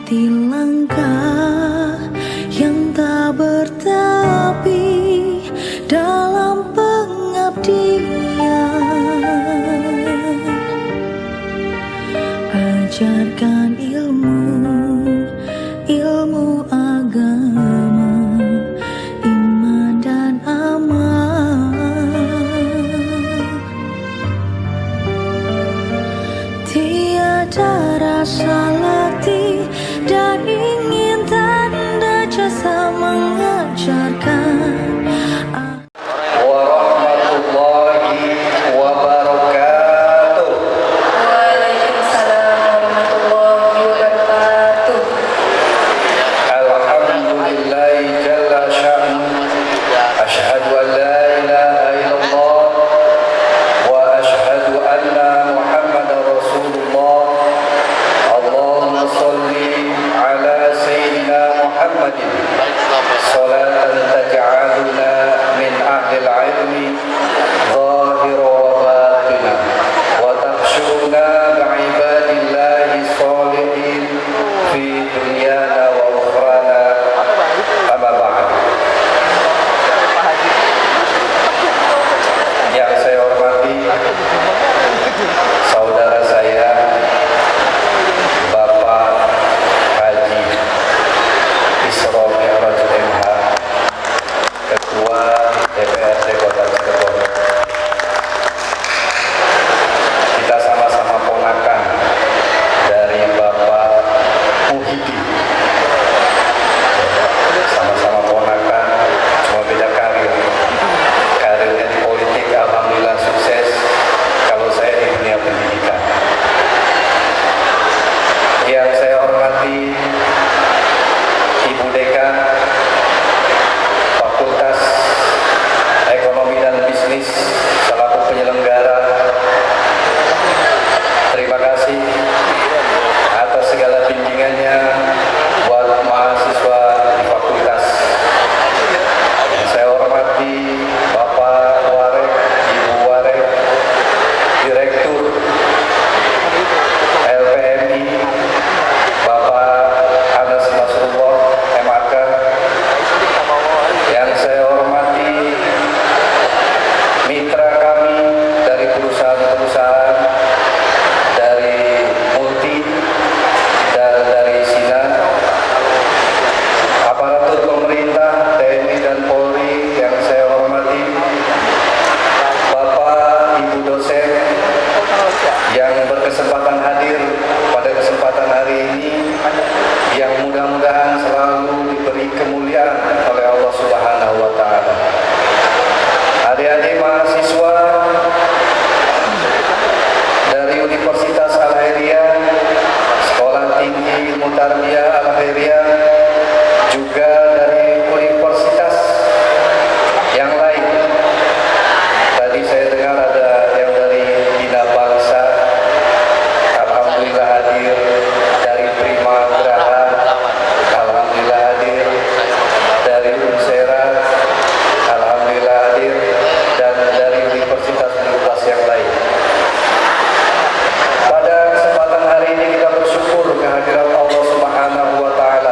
Ikuti langkah yang tak bertepi dalam pengabdian. Ajarkan ilmu agama, iman dan amal. Tiada rasa letih dan ingin tanda jasa mengajarkan. Warahmatullahi wabarakatuh. Waalaikumsalam warahmatullahi wabarakatuh. Alhamdulillahi jalla sya'nu. Asyhadu an la ilaha illallah wa asyhadu anna Muhammadar Rasulullah. Allahumma sholli ala sayyidina Muhammadin salatan taj'aluna min ahlil ilmi zahira wa batina wa tahsyuruna bi'ibadillahi sholihin fi dunyana wa ukhrana. Amma ba'd. Yang saya hormati saudara saya Bapak Haji Isra Mi'raj MH, Ketua DPRD Kota Cirebon. Kita sama-sama ponakan dari Bapak Muhyiddin. Sama-sama ponakan, cuma beda karir. Karirnya di politik alhamdulillah sukses, kalau saya di dunia pendidikan. Yang saya hormati Ibu Dekan Fakultas Ekonomi dan Bisnis selaku penyelenggara, terima kasih atas segala bimbingannya buat mahasiswa di fakultas. Yang saya hormati Bapak Warek, Ibu Warek, Direktur LPMI, Bapak Anas Nasrullah MAK. Yang saya hormati mitra kami dari perusahaan-perusahaan, dari Multi dan dari Sina, aparatur pemerintah TNI dan Polri yang saya hormati, Bapak Ibu dosen yang berkesempatan hadir pada kesempatan hari ini, yang mudah-mudahan selalu diberi kemuliaan oleh Allah Subhanahu wa Ta'ala. Adik-adik mahasiswa dari Universitas Al-Khairiyah, Sekolah Tinggi Ilmu Tarbiyah Al-Khairiyah, juga dari universitas yang lain. Tadi saya dengar ada yang dari Bina Bangsa, alhamdulillah hadir. Dari Prima Graha, alhamdulillah hadir. Dari Unsera, alhamdulillah hadir. Dan dari universitas-universitas yang lain. Pada kesempatan hari ini kita bersyukur kehadiran Allah Subhanahu wa Ta'ala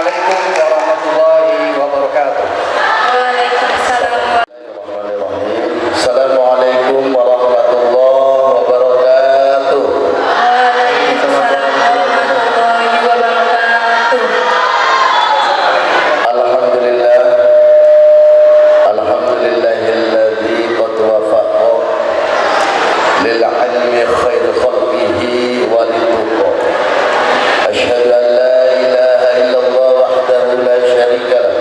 Assalamualaikum warahmatullahi wabarakatuh. Waalaikumsalam. Assalamualaikum warahmatullahi wabarakatuh. Waalaikumsalam warahmatullahi wabarakatuh. Alhamdulillah, alhamdulillahilladzi qad wafaqa lil ilmi khair khalqihi wa lituqa. Asyhadu an la ilaha illallah wahdahu la syarika lah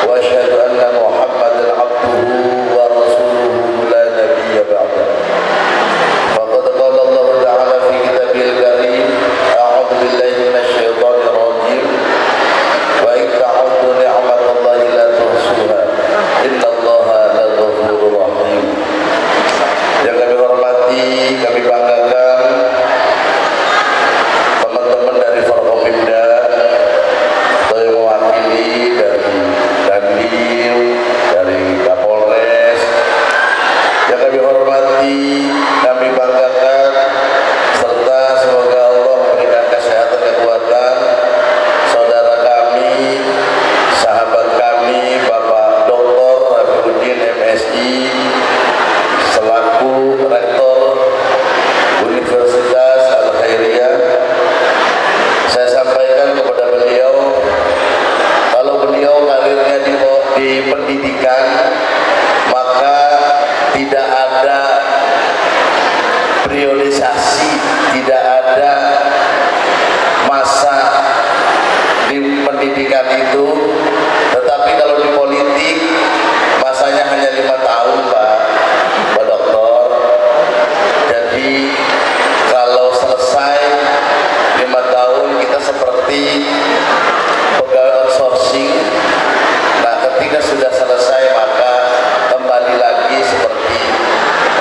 wa asyhadu anna Muhammadan abduhu wa rasuluhu la nabiyya ba'dah. Faqad qala Allah ta'ala fi kitabihil karim, a'udzu billahi minasy syaithanir rajim. Wa in ta'uddu ni'matallahi la tuhsuha. Innallaha laghafurur rahim. Yang kami hormati, kami banggakan teman-teman dari Forkopimda atau yang mewakili dari Dandim, dari Kapolres. Yang kami hormati, kami banggakan, serta semoga Allah memberikan kesehatan kekuatan saudara kami, sahabat kami, Bapak Dr. Rafiuddin MSI selaku Rektor Universitas Al-Khairiyah. Saya sampaikan kepada beliau, kalau beliau karirnya di pendidikan, maka tidak ada priorisasi, tidak ada masa di pendidikan itu. Tetapi kalau di politik, masanya hanya 5 tahun, Pak Dokter. Jadi kalau selesai 5 tahun, kita seperti pegawai outsourcing. Nah, ketika sudah selesai, maka kembali lagi seperti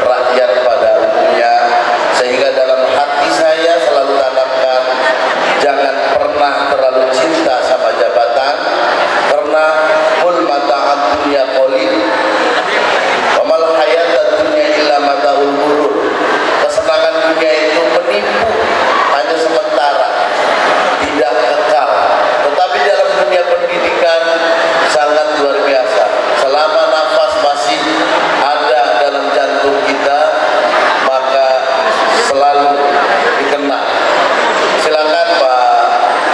rakyat pada umumnya. Sehingga dalam hati saya selalu tanamkan, jangan pernah terlalu cinta sama jabatan, karena kul mata'ad dunya qalil wa mal hayatad dunya illa mata'ul ghurur. Kesenangan dunia itu menipu, hanya sementara, tidak kekal. Tetapi dalam dunia pendidikan sangat luar biasa. Selama nafas masih ada dalam jantung kita, maka selalu dikenang. Silakan Pak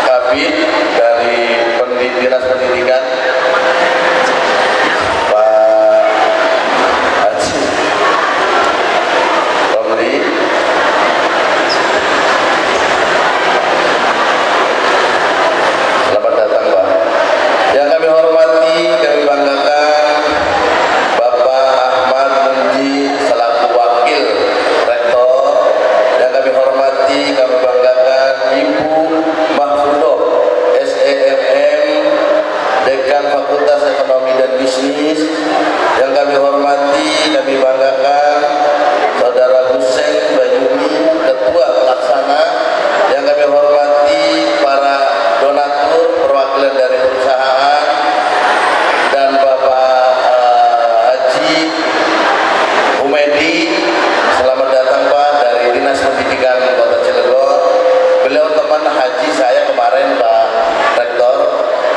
Kabid dari Dinas Pendidikan, Pak Haji Romli. Selamat datang, Pak. Yang kami hormati, kami banggakan Bapak Ahmad Munji selaku Wakil Rektor. Yang kami hormati, kami banggakan Ibu Mahfudoh SEMM, Dekan Fakultas Ekonomi dan Bisnis. Yang kami hormati, kami banggakan Saudara Hussein Bayuni, Ketua Pelaksana. Yang kami hormati para donatur, perwakilan dari perusahaan, dan Bapak Haji Humedi. Selamat datang Pak dari Dinas Pendidikan Kota Cilegon. Beliau teman haji saya kemarin, Pak Rektor,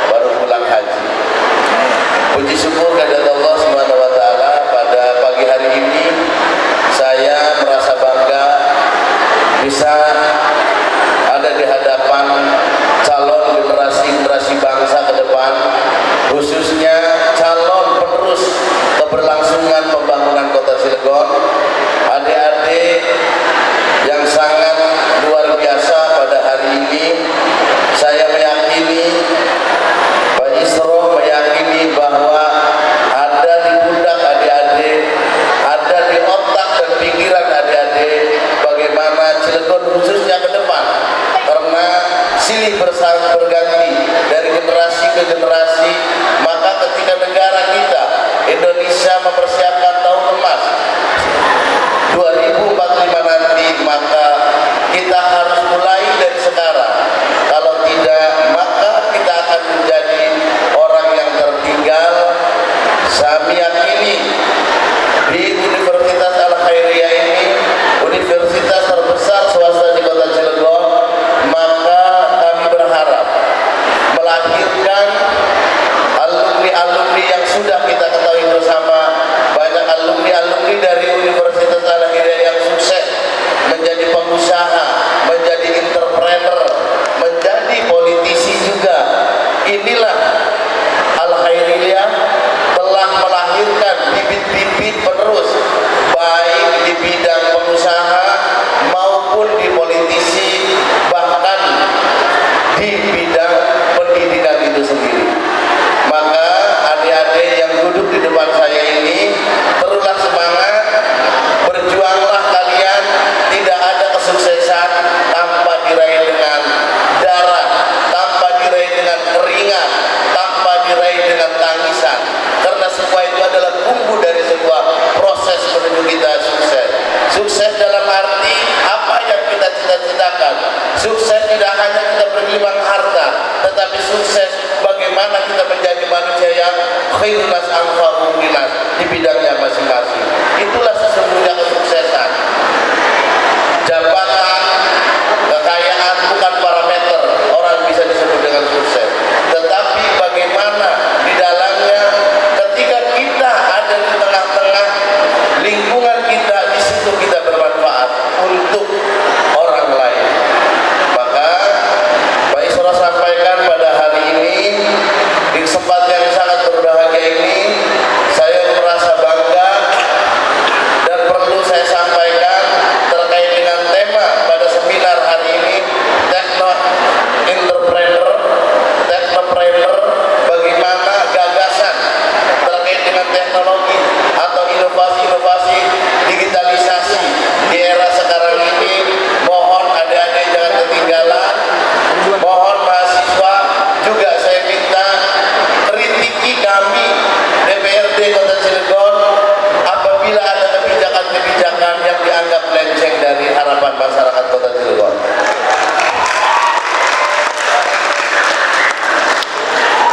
baru pulang haji. Puji syukur kehadirat Allah Subhanahu wa taala, pada pagi hari ini saya merasa bangga bisa ada di hadapan calon generasi bangsa ke depan, khususnya calon penerus keberlangsungan pembangunan Kota Cilegon. Adik-adik yang sangat luar biasa pada hari ini. Saya meyakini, Pak Isro meyakini bahwa ada di pundak adik-adik, ada di otak dan pikiran adik-adik bagaimana Cilegon khususnya ke depan. Karena silih berganti dari generasi ke generasi, maka ketika negara kita Indonesia mempersiapkan tahun emas 2045 nanti, maka kita harus mulai dari sekarang. Kalau tidak, maka kita akan menjadi orang yang tertinggal. Saya meyakini di Universitas Al-Khairiyah ini, universitas terbesar swasta di Kota Cilegon, maka kami berharap melahirkan berkeringat, tanpa diraih dengan tangisan, karena semua itu adalah bumbu dari sebuah proses menuju kita sukses. Sukses dalam arti apa yang kita cita-citakan. Sukses tidak hanya kita bergelimang harta, tetapi sukses bagaimana kita menjadi manusia yang khairun nas anfa'uhum linnas di bidangnya masing-masing. Itulah sesungguhnya kesuksesan. Jabatan, kekayaan bukan parameter orang bisa disebut dengan sukses, tetapi bagaimana di dalamnya ketika kita ada di tengah-tengah lingkungan kita, di situ kita bermanfaat untuk orang lain. Maka Pak Isra sampaikan pada hari ini di kesempatan yang sangat berbahagia ini, saya merasa bangga dan perlu saya sampaikan terkait dengan tema pada seminar hari ini, Technopreneur, bagaimana gagasan terkait dengan teknologi atau inovasi-inovasi digitalisasi di era sekarang ini. Mohon adik-adik jangan ketinggalan, mohon mahasiswa juga saya minta kritiki kami DPRD Kota Cilegon apabila ada kebijakan-kebijakan yang dianggap melenceng dari harapan masyarakat Kota Cilegon.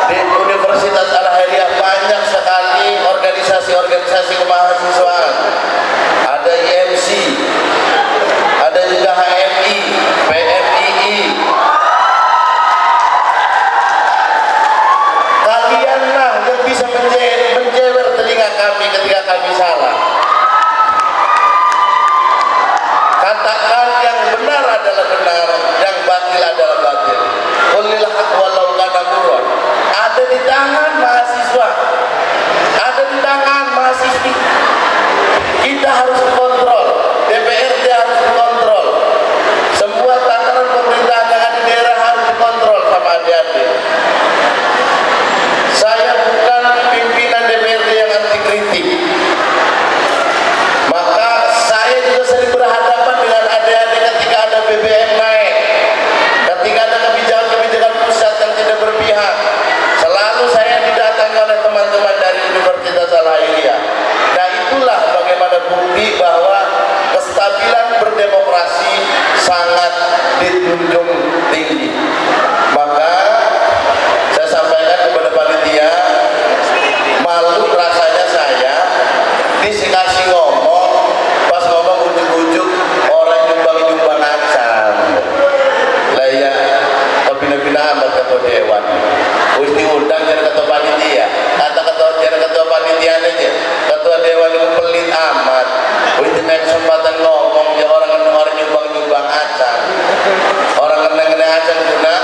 Di Universitas Al-Hairiyah banyak sekali organisasi-organisasi kemahasiswaan. Ada IMC, ada juga HMI, PMII. Kalianlah yang bisa menjewer telinga kami ketika kami salah. Katakan yang benar adalah benar, yang batil adalah batil. Qulil haq walau kana murran. Ada di tangan mahasiswa, ada di tangan mahasiswi. Kita harus kontrol, DPRD harus kontrol. Semua tataran pemerintahan yang ada di daerah harus dikontrol sama adik-adik. Saya bukan pimpinan DPRD yang anti kritik. Maka saya juga sering berhadapan dengan adik-adik ketika ada BBM naik, ketika ada kebijakan-kebijakan pusat yang tidak berpihak. Selalu saya didatangi oleh teman-teman dari Universitas Al-Hairiyah. Nah, itulah bagaimana bukti bahwa kestabilan berdemokrasi sangat dijunjung tinggi. Maka saya sampaikan kepada panitia, malu rasanya saya dikasih ngomong, pas ngomong ujuk-ujuk orang nyumbang-nyumbang acan. Lah ya, kebina-bina amat ketua dewan. Wis diundang jadi ketua panitia. Kata ketua panitia aja. Ketua dewan itu pelit amat. Wis dinaik kesempatan ngomong ya orang nyumbang-nyumbang acan. Orang kena acan guna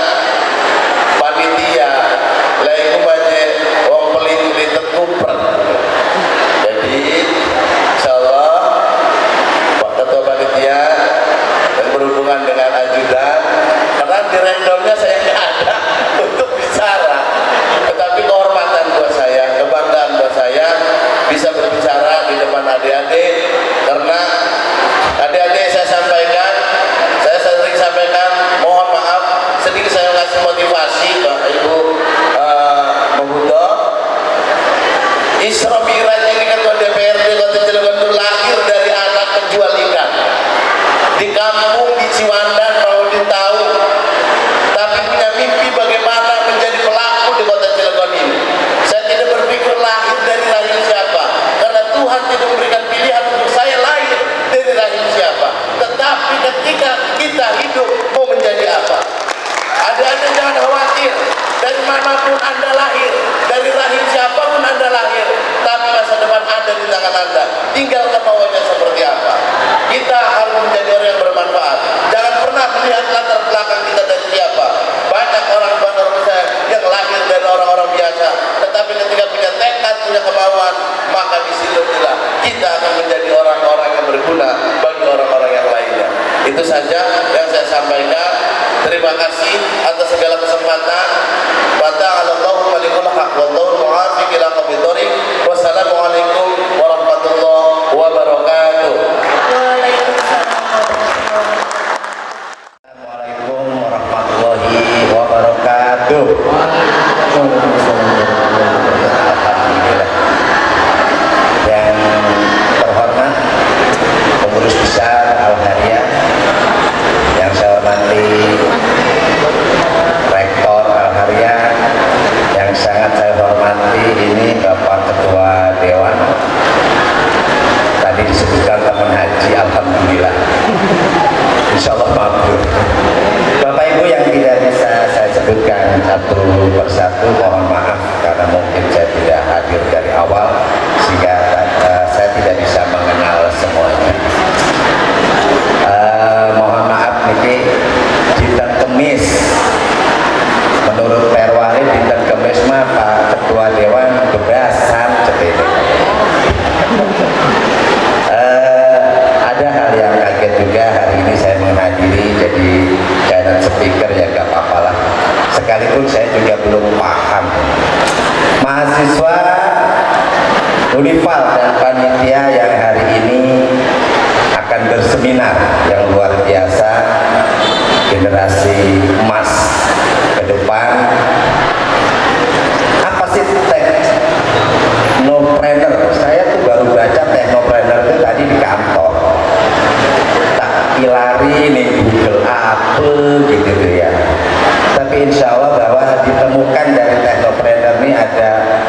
panitia. Lah iku bae wong pelit-pelit tekupret. Jadi insyaallah Pak Ketua Panitia yang berhubungan dengan ajudan, karena di randomnya saya nggak ada untuk bicara, tetapi kehormatan buat saya, kebanggaan buat saya bisa berbicara di depan adik-adik, karena adik-adik saya sering sampaikan, mohon maaf sedikit saya kasih motivasi Bapak Ibu Membutuh. Isra Mi'raj ini ketua DPRD Kota Cilegon itu lahir dari anak penjual ikan di kampung di Ciwandan, Maudin tahu, tapi punya mimpi bagaimana menjadi pelaku di Kota Cilegon ini. Saya tidak berpikir lahir dari rahim siapa, karena Tuhan tidak memberikan pilihan untuk saya lahir dari rahim siapa, tetapi ketika kita hidup mau menjadi apa. Adik-adik jangan khawatir, dari manapun Anda lahir, dari rahim siapapun Anda lahir, tapi masa depan ada di tangan Anda. Tinggal kemauannya seperti apa. Kita harus menjadi orang yang bermanfaat. Jangan pernah melihat latar belakang kita dari siapa. Banyak orang yang lahir dari orang-orang biasa, tetapi ketika punya tekad, punya kemauan, maka disitulah kita akan menjadi orang-orang yang berguna bagi orang-orang yang lainnya. Itu saja yang saya sampaikan. Terima kasih atas segala kesempatan. Fata'alallahu malikul haq wallahu mu'afiq ila qawmit thoriq. Wassalamualaikum warahmatullahi wabarakatuh. Waalaikumsalam warahmatullahi wabarakatuh. Assalamualaikum warahmatullahi wabarakatuh. yang satu persatu mohon maaf karena mungkin saya tidak hadir dari awal sehingga saya tidak bisa mengenal semuanya. Mohon maaf niki dinten Kemis menurut Perwali dinten Kemis mah Pak Ketua Dewan bebasan cepet. Ada hal yang kaget juga hari ini saya menghadiri jadi kanan speaker ya gak apa-apa lah, sekalipun saya juga belum paham. Mahasiswa Unifal dan panitia yang hari ini akan berseminar yang luar biasa, generasi emas ke depan. Apa sih technopreneur? Saya tuh baru baca technopreneur itu tadi di kantor, tak ilari nih Google apa gitu ya. Tapi insya Allah bahwa ditemukan dari technopreneur ini ada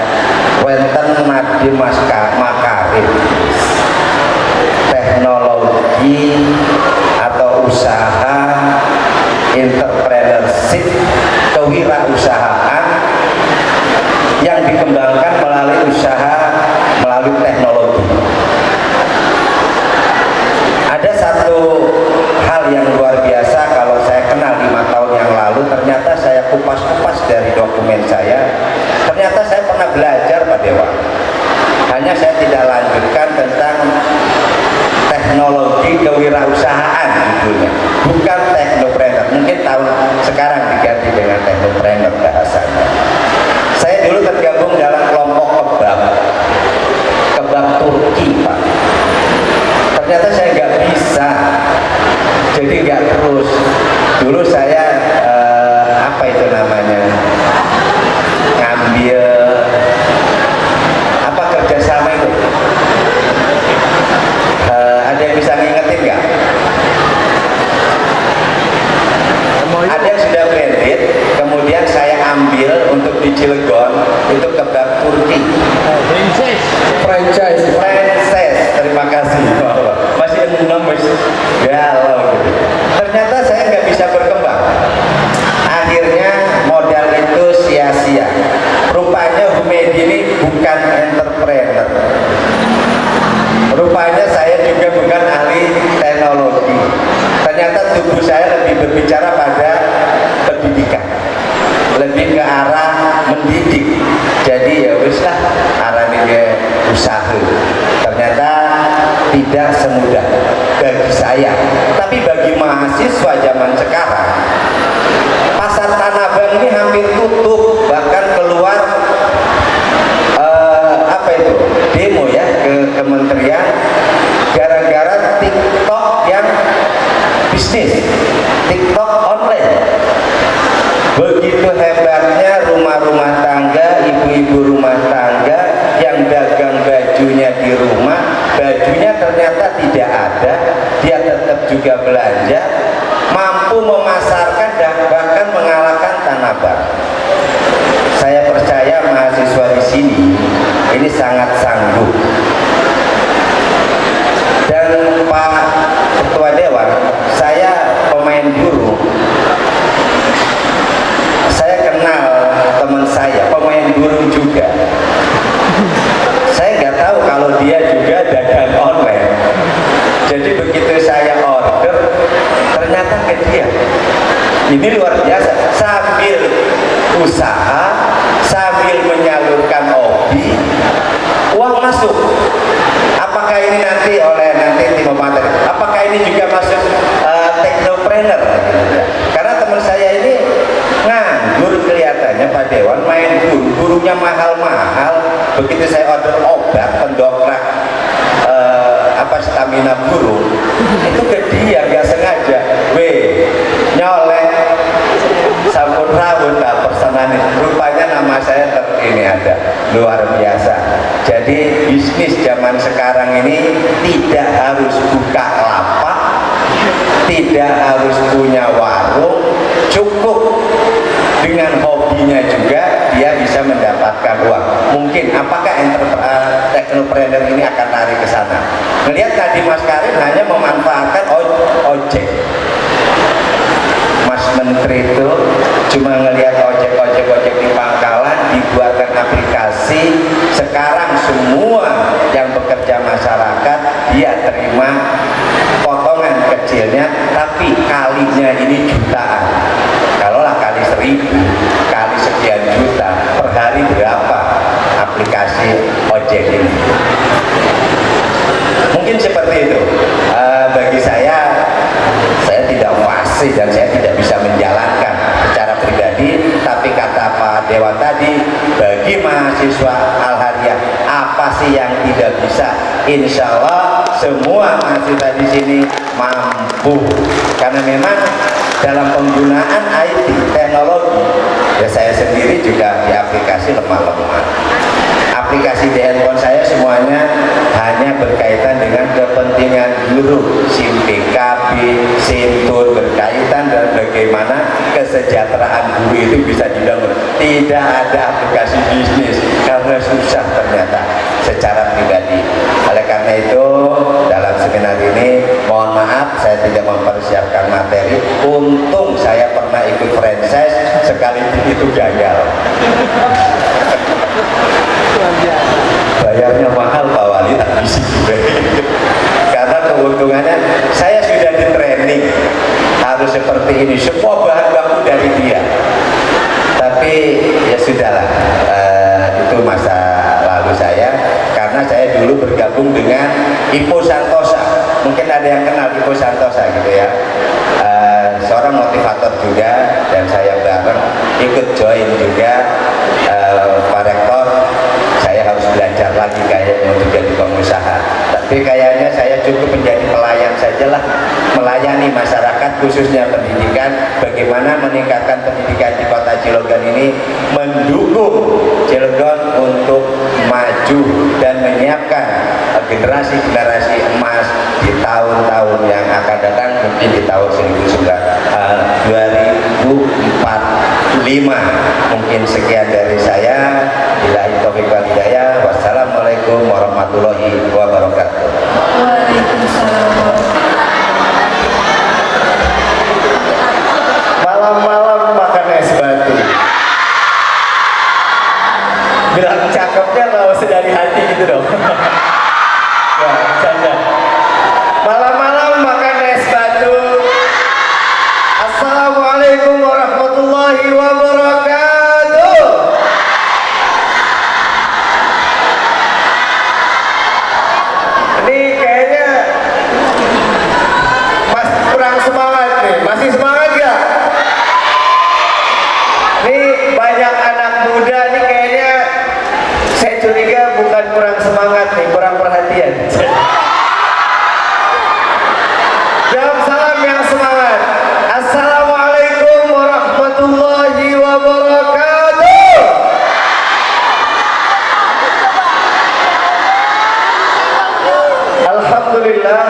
wenten Nadiem Makarim, teknologi atau usaha entrepreneurship, kewirausahaan yang dikembangkan melalui usaha melalui teknologi. Ada satu hal yang luar biasa kalau saya kenal 5 tahun yang lalu, ternyata saya kupas-kupas dari dokumen saya, ternyata saya pernah belajar Pak Dewa, hanya saya tidak lanjutkan tentang teknologi kewirausahaan judulnya, bukan teknopreneur. Mungkin tahun sekarang diganti dengan teknopreneur bahasanya. Saya dulu tergabung dalam kelompok kebab Turki Pak. Ternyata saya nggak bisa, jadi nggak terus. Dulu saya apa itu namanya, ngambil apa kerjasama itu, ada yang bisa ngingetin nggak? Ada yang sudah branded, kemudian saya ambil untuk di Cilegon itu kebab Turki. Franchise. Terima kasih. Masih 6 galau gitu. Ternyata saya nggak bisa berkembang. Akhirnya modal itu sia-sia. Rupanya Humedi ini bukan entrepreneur. Rupanya saya juga bukan ahli teknologi. Ternyata tubuh saya lebih berbicara pada pendidikan, lebih ke arah mendidik. Jadi ya wis lah, arahnya usaha. Ternyata tidak semudah bagi saya, tapi bagi mahasiswa zaman sekarang, pasar Tanah Abang ini hampir tutup, bahkan keluar apa itu demo ya ke kementerian gara-gara TikTok yang bisnis, TikTok online. Begitu hebatnya rumah-rumah tangga, ibu-ibu rumah tangga yang dagang bajunya di rumah, bajunya ternyata tidak ada, dia tetap juga belanja, mampu memasarkan dan bahkan mengalahkan Tanah Abang. Saya percaya mahasiswa di sini ini sangat sanggup. Dan Pak Ketua Dewan, saya pemain burung. Saya kenal teman saya pemain burung juga. Saya nggak tahu kalau dia juga dagang online. Jadi begitu saya order, ternyata ke dia. Ini luar biasa. Sambil usaha, sambil menyalurkan hobi, uang masuk. Apakah ini nanti oleh tim materi? Apakah ini juga masuk teknopreneur? Karena teman saya ini nganggur kelihatannya Pak Dewan, main burungnya mahal-mahal. Begitu saya order obat pendongkrak stamina burung, itu ke dia nggak sengaja, nyolek sampun rawon tak persenan. Rupanya nama saya ini ada, luar biasa. Jadi bisnis zaman sekarang ini tidak harus buka lapak, tidak harus punya warung, cukup dengan hobinya juga dia bisa mendapatkan uang. Mungkin apakah teknopreneur ini akan lari ke sana? Melihat tadi Mas Karim hanya memanfaatkan ojek, Mas Menteri itu cuma ngelihat ojek di pangkalan dibuatkan aplikasi. Sekarang semua yang bekerja masyarakat dia terima potongan kecilnya, tapi kalinya ini jutaan. Kalaulah kali 1000 kali sekian juta per hari, berapa aplikasi ojek ini? Mungkin seperti itu. Bagi saya tidak fasih dan saya tidak bisa menjalankan secara pribadi, tapi kata Pak Dewan tadi, bagi mahasiswa Al-Hadiyah apa sih yang tidak bisa? Insya Allah semua mahasiswa di sini mampu, karena memang dalam penggunaan IT teknologi ya saya sendiri juga di aplikasi lemah. Aplikasi di handphone saya semuanya hanya berkaitan dengan kepentingan guru, SIM PKB, SIM TUN, berkaitan dan bagaimana kesejahteraan guru itu bisa dibangun. Tidak ada aplikasi bisnis karena susah ternyata secara pribadi. Oleh karena itu dalam seminar ini mohon maaf saya tidak mempersiapkan materi. Untung saya pernah ikut franchise sekali itu gagal. Bayarnya mahal Pak Wali, tak bisa juga. Karena keuntungannya saya sudah di training harus seperti ini, semua bahan baku dari dia. Tapi ya sudahlah, itu masa lalu saya, karena saya dulu bergabung dengan Ipo Santosa. Mungkin ada yang kenal Ipo Santosa gitu ya. Seorang motivator juga, dan saya bareng ikut join juga. Pak Rektor, saya harus belajar lagi kayaknya untuk jadi pengusaha, tapi kayaknya saya cukup menjadi pelayan sajalah, melayani masyarakat khususnya pendidikan. Bagaimana meningkatkan pendidikan di kota Cilegon ini, mendukung Cilegon untuk maju dan menyiapkan generasi-generasi emas di tahun-tahun yang akan datang, mungkin di tahun 2045. Mungkin sekian dari saya. Billahi taufiq wal hidayah. Wassalamualaikum warahmatullahi wabarakatuh. Waalaikumsalam. Malam-malam makan es batu. Bilang cakepnya nggak usah dari hati gitu dong. Ya, canda. Malam-malam makan es batu. Assalamualaikum warahmatullahi wabarakatuh. Ini kayaknya masih kurang semangat nih. Masih semangat gak? Ini banyak anak muda nih kayaknya, saya curiga bukan kurang semangat nih, kurang perhatian. Jawab salam yang semangat. Assalamualaikum warahmatullahi wabarakatuh. Alhamdulillah.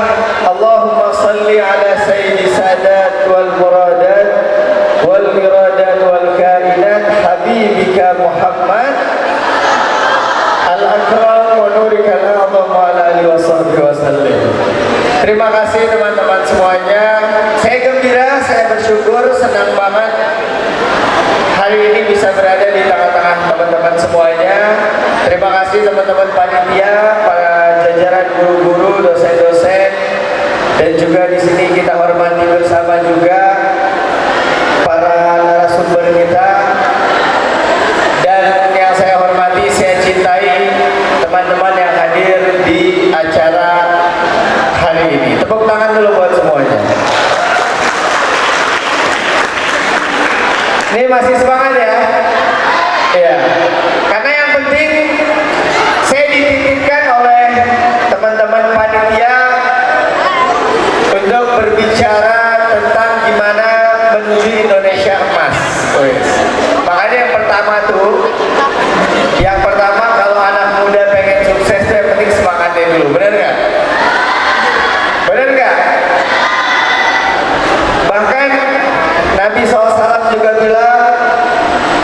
Allahumma salli ala sayyidi sadat wal muradat wal miradat wal kainat habibika Muhammad al-akram wa nurika al-a'zam wa ala alihi wa sahbihi wa sallim. Terima kasih teman-teman semuanya. Saya gembira, saya bersyukur, senang banget hari ini bisa berada di tengah-tengah teman-teman semuanya. Terima kasih teman-teman panitia, para jajaran guru-guru, dosen-dosen, dan juga di sini kita hormati bersama juga para narasumber kita. Dan yang saya hormati, saya cintai teman-teman yang hadir di acara hari ini. Tepuk tangan dulu buat semuanya. Ini masih semangat ya? Iya. Karena yang penting saya dititipkan oleh teman-teman panitia untuk berbicara tentang gimana menuju Indonesia emas. Makanya yang pertama kalau anak muda pengen sukses itu yang penting semangatnya dulu, benar nggak? Benar nggak? Bahkan Nabi SAW juga bilang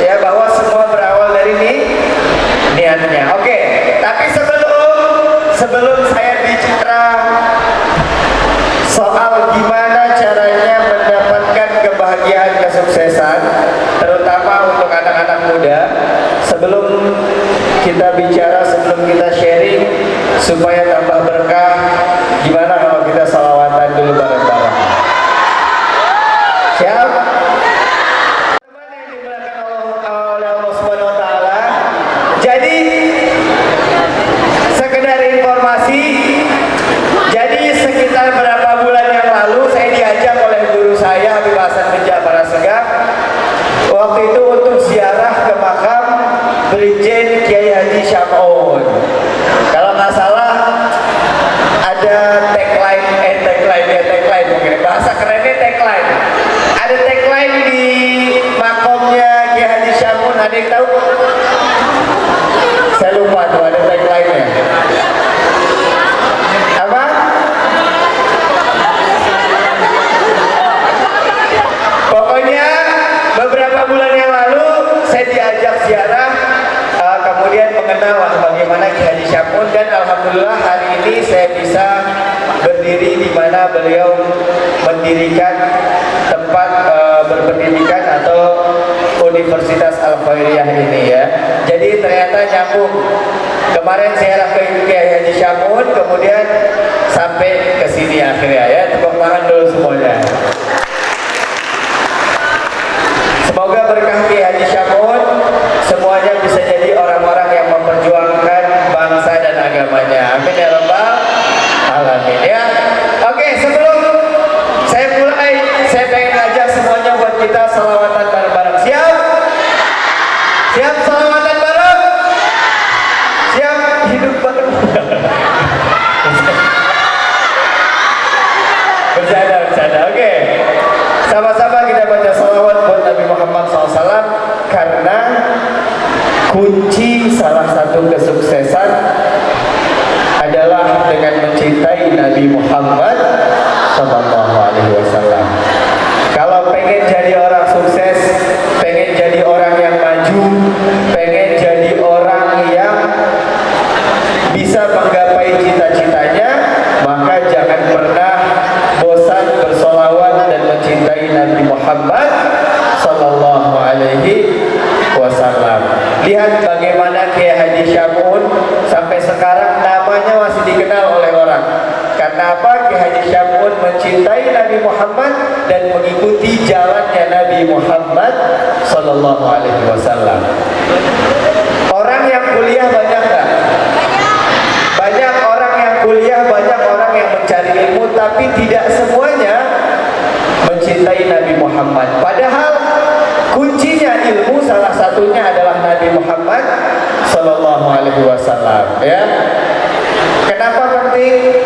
ya bahwa semua berawal dari niatnya. Oke, tapi sebelum saya bicara soal gimana caranya mendapatkan kebahagiaan muda. Sebelum kita bicara, sebelum kita sharing supaya tambah berkah, gimana kalau kita salawatan dulu bareng-bareng? Siap? Oleh Allah Subhanahu wa taala. Jadi sekedar informasi, jadi sekitar berapa bulan yang lalu saya diajak oleh guru saya Habib Hasan bin Ja'far Assegaf waktu itu untuk ziarah ke makam Brigjen Kiai Haji Syam'un. Kalau nggak salah ada tagline mungkin bahasa kerennya tagline. Ada tagline di makomnya Kiai Haji Syam'un, ada yang tahu? Saya lupa tuh ada tagline-nya. Apa? Pokoknya beberapa bulan yang lalu saya diajak ziarah, kemudian mengenal bagaimana Kiai Haji Syam'un, dan alhamdulillah hari ini saya bisa berdiri di mana beliau mendirikan tempat berpendidikan atau Universitas Al-Khairiyah ini ya. Jadi ternyata nyambung. Kemarin ziarah ke Kiai Haji Syam'un, kemudian sampai ke sini akhirnya ya. Tepuk tangan dulu semuanya. Semoga berkah Kiai Haji Syam'un semuanya bisa jadi orang-orang yang memperjuangkan bangsa dan agamanya. Amin ya rabbal alamin ya. Oke, sebelum saya mulai, saya pengen ngajak semuanya buat kita salawatan bareng-bareng. Siap? Siap salawatan bareng? Siap hidup bareng? Bercanda. Oke. Sama-sama kita baca salawat buat Nabi Muhammad SAW, karena kunci salah satu kesuksesan adalah dengan mencintai Nabi Muhammad SAW. Kalau pengen jadi orang sukses, pengen jadi orang yang maju, pengen jadi orang yang bisa menggapai cita-citanya, maka jangan pernah bosan bersolawat dan mencintai Nabi Muhammad Sallallahu Alaihi Wasallam. Lihat bagaimana Kiai Haji Syam'un sampai sekarang namanya masih dikenal oleh orang. Karena apa? Kiai Haji Syam'un mencintai Nabi Muhammad dan mengikuti jalannya Nabi Muhammad Sallallahu Alaihi Wasallam. Orang yang kuliah banyak nggak? Banyak orang yang kuliah, banyak orang yang mencari ilmu, tapi tidak semuanya mencintai Nabi Muhammad. Padahal kuncinya ilmu salah satunya adalah Nabi Muhammad Sallallahu Alaihi Wasallam. Ya. Kenapa penting?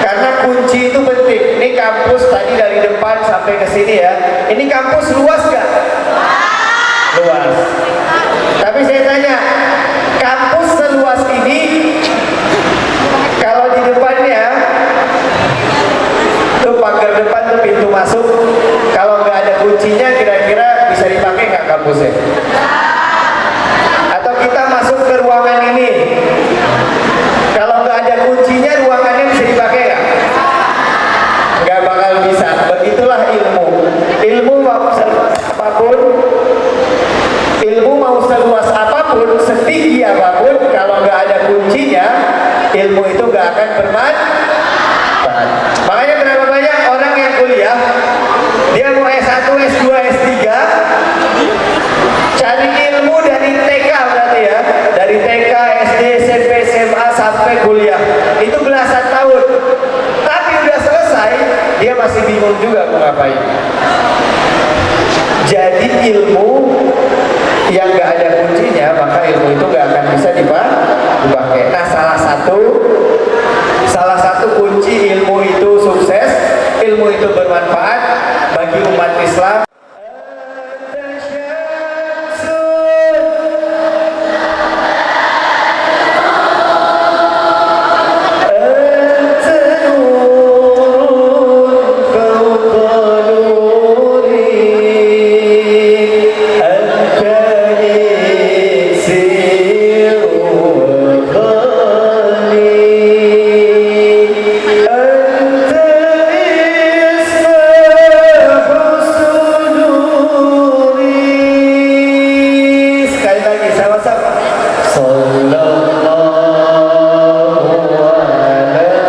Karena kunci itu penting. Ini kampus tadi dari depan sampai ke sini ya. Ini kampus luas gak? Luas. Tapi saya tanya, kampus seluas ini, kalau di depannya tuh pagar depan tuh pintu masuk, kalau nggak ada kuncinya kira-kira bisa dipakai nggak kampusnya? Atau kita masuk ke ruangan ini, kalau nggak ada kuncinya ruangannya bisa dipakai nggak? Nggak bakal bisa. Begitulah ilmu. Ilmu mau seluas apapun, ilmu mau seluas apapun, setinggi apapun, kalau nggak ada kuncinya, ilmu itu nggak akan bermanfaat. Makanya berapa banyak orang yang kuliah, dia mau S1, S2, S3, cari ilmu dari TK berarti ya, dari TK, SD, SMP, SMA sampai kuliah, itu belasan tahun. Tapi udah selesai, dia masih bingung juga mau ngapain. Jadi ilmu yang nggak ada kuncinya, maka ilmu itu nggak akan bisa dipakai. Nah, salah satu kunci ilmu itu sukses, ilmu itu bermanfaat bagi umat Islam. sekali lagi sama-sama. Sallallahu ala sallallahu alaihi wasallam.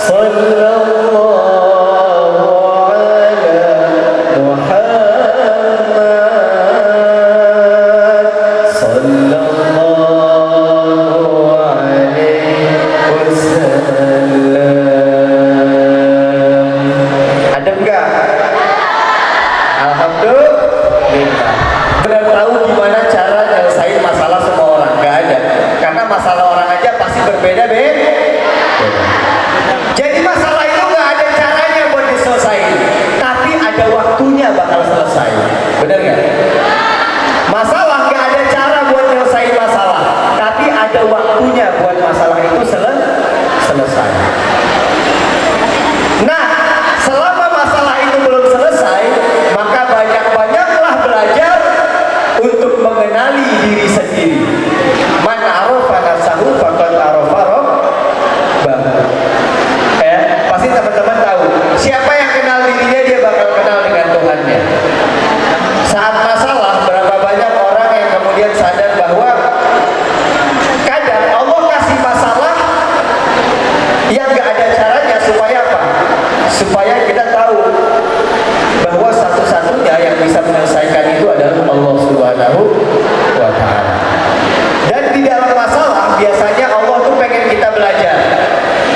Sallallahu ala Muhammad. Sallallahu alaihi wasallam. Ada enggak? Alhamdulillah. Benar tahu gimana cara nyelesain masalah semua orang? Nggak ada. Karena masalah orang aja pasti berbeda-beda. Jadi masalah itu nggak ada caranya buat diselesaikan, tapi ada waktunya bakal selesai. Benar nggak? Masalah nggak ada cara buat nyelesain masalah, tapi ada waktunya buat masalah itu selesai. Nah, selama masalah itu belum selesai, maka banyak-banyaklah belajar untuk mengenali diri sendiri. Man arafa nafsahu faqad arafa rabbahu. Pasti teman-teman tahu, siapa yang kenal dirinya dia bakal kenal dengan Tuhannya. Saat masalah, berapa banyak orang yang kemudian sadar bahwa kadang Allah kasih masalah yang gak ada caranya supaya apa? Supaya kita tahu bahwa satu-satunya yang bisa menyelesaikan itu adalah Allah Subhanahu wa Ta'ala. Dan di dalam masalah biasanya Allah tuh pengen kita belajar.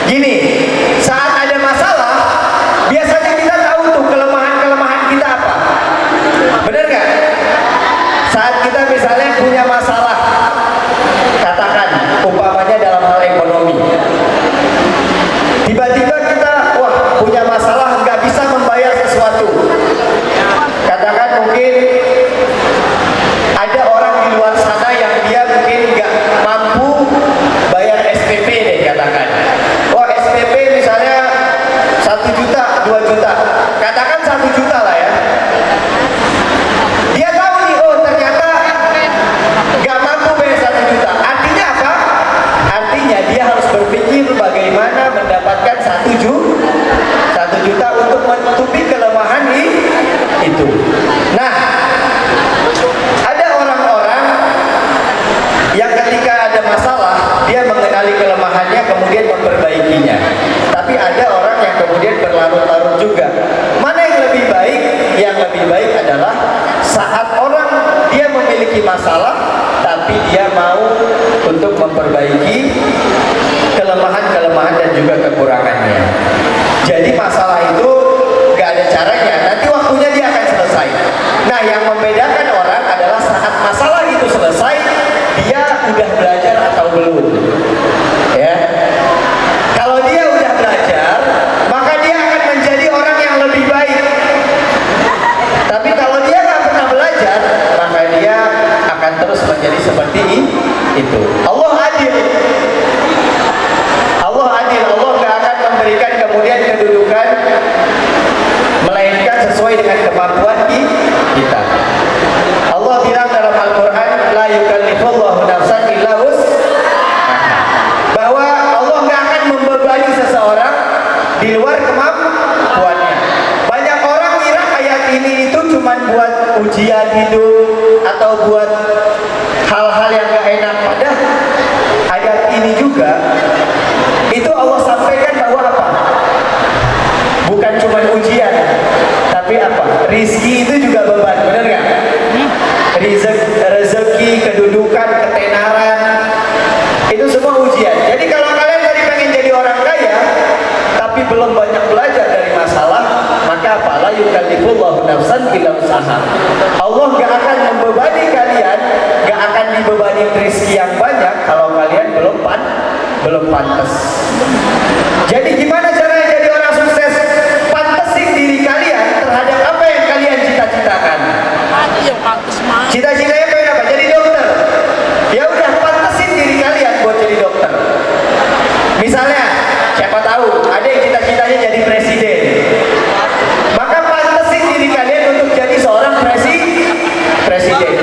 Gini, saat ada masalah biasanya kita tahu tuh kelemahan-kelemahan kita apa. Benar nggak? Saat kita misalnya punya masalah, katakan umpamanya dalam hal ekonomi, tiba-tiba kita punya masalah nggak bisa membayar sesuatu. Katakan mungkin ada orang di luar sana yang dia mungkin nggak mampu bayar SPP deh, katakan. SPP misalnya 1 juta, 2 juta, katakan 1 juta lah ya. Dia tahu nih, ternyata nggak mampu bayar 1 juta. Artinya apa? Artinya dia harus berpikir bagaimana mendapatkan 1 juta untuk menutupi kelemahan itu. Nah, ada orang-orang yang ketika ada masalah dia mengenali kelemahannya kemudian memperbaikinya. Tapi ada orang yang kemudian berlarut-larut juga. Mana yang lebih baik? Yang lebih baik adalah saat orang dia memiliki masalah tapi dia mau untuk memperbaiki kelemahan-kelemahan dan juga kekurangannya. Jadi masalah itu gak ada caranya, nanti waktunya dia akan selesai. Nah, yang membedakan orang adalah saat masalah itu selesai, dia udah belajar atau belum. Ya, kalau dia udah belajar, maka dia akan menjadi orang yang lebih baik. Tapi kalau dia nggak pernah belajar, maka dia akan terus menjadi seperti itu. Allah adil. Allah adil. Allah nggak akan memberikan kemudian kedudukan, melainkan sesuai dengan kemampuan kita. Allah bilang dalam Al-Quran, la yukallifullahu nafsan illa bahwa Allah nggak akan membebani seseorang di luar kemampuannya. Banyak orang kira ayat ini itu cuma buat ujian hidup atau buat hal-hal yang gak enak. Padahal ayat ini juga itu Allah sampaikan bahwa apa? Bukan cuma ujian, tapi apa? Rizki itu juga beban, benar nggak? Rezeki, kedudukan, ketenaran, itu semua ujian. Jadi kalau kalian tadi pengen jadi orang kaya, tapi belum banyak belajar dari masalah, maka apa? La yukallifullahu nafsan illa wus'aha. Allah gak akan membebani kalian, gak akan dibebani rezeki yang banyak kalau kalian belum pantas. Jadi gimana caranya jadi orang sukses? Pantesin diri kalian terhadap apa yang kalian cita-citakan. Cita-citanya pengen apa? Jadi dokter. Ya udah, pantesin diri kalian buat jadi dokter. Misalnya, siapa tahu ada yang cita-citanya jadi presiden. Maka pantesin diri kalian untuk jadi seorang presiden.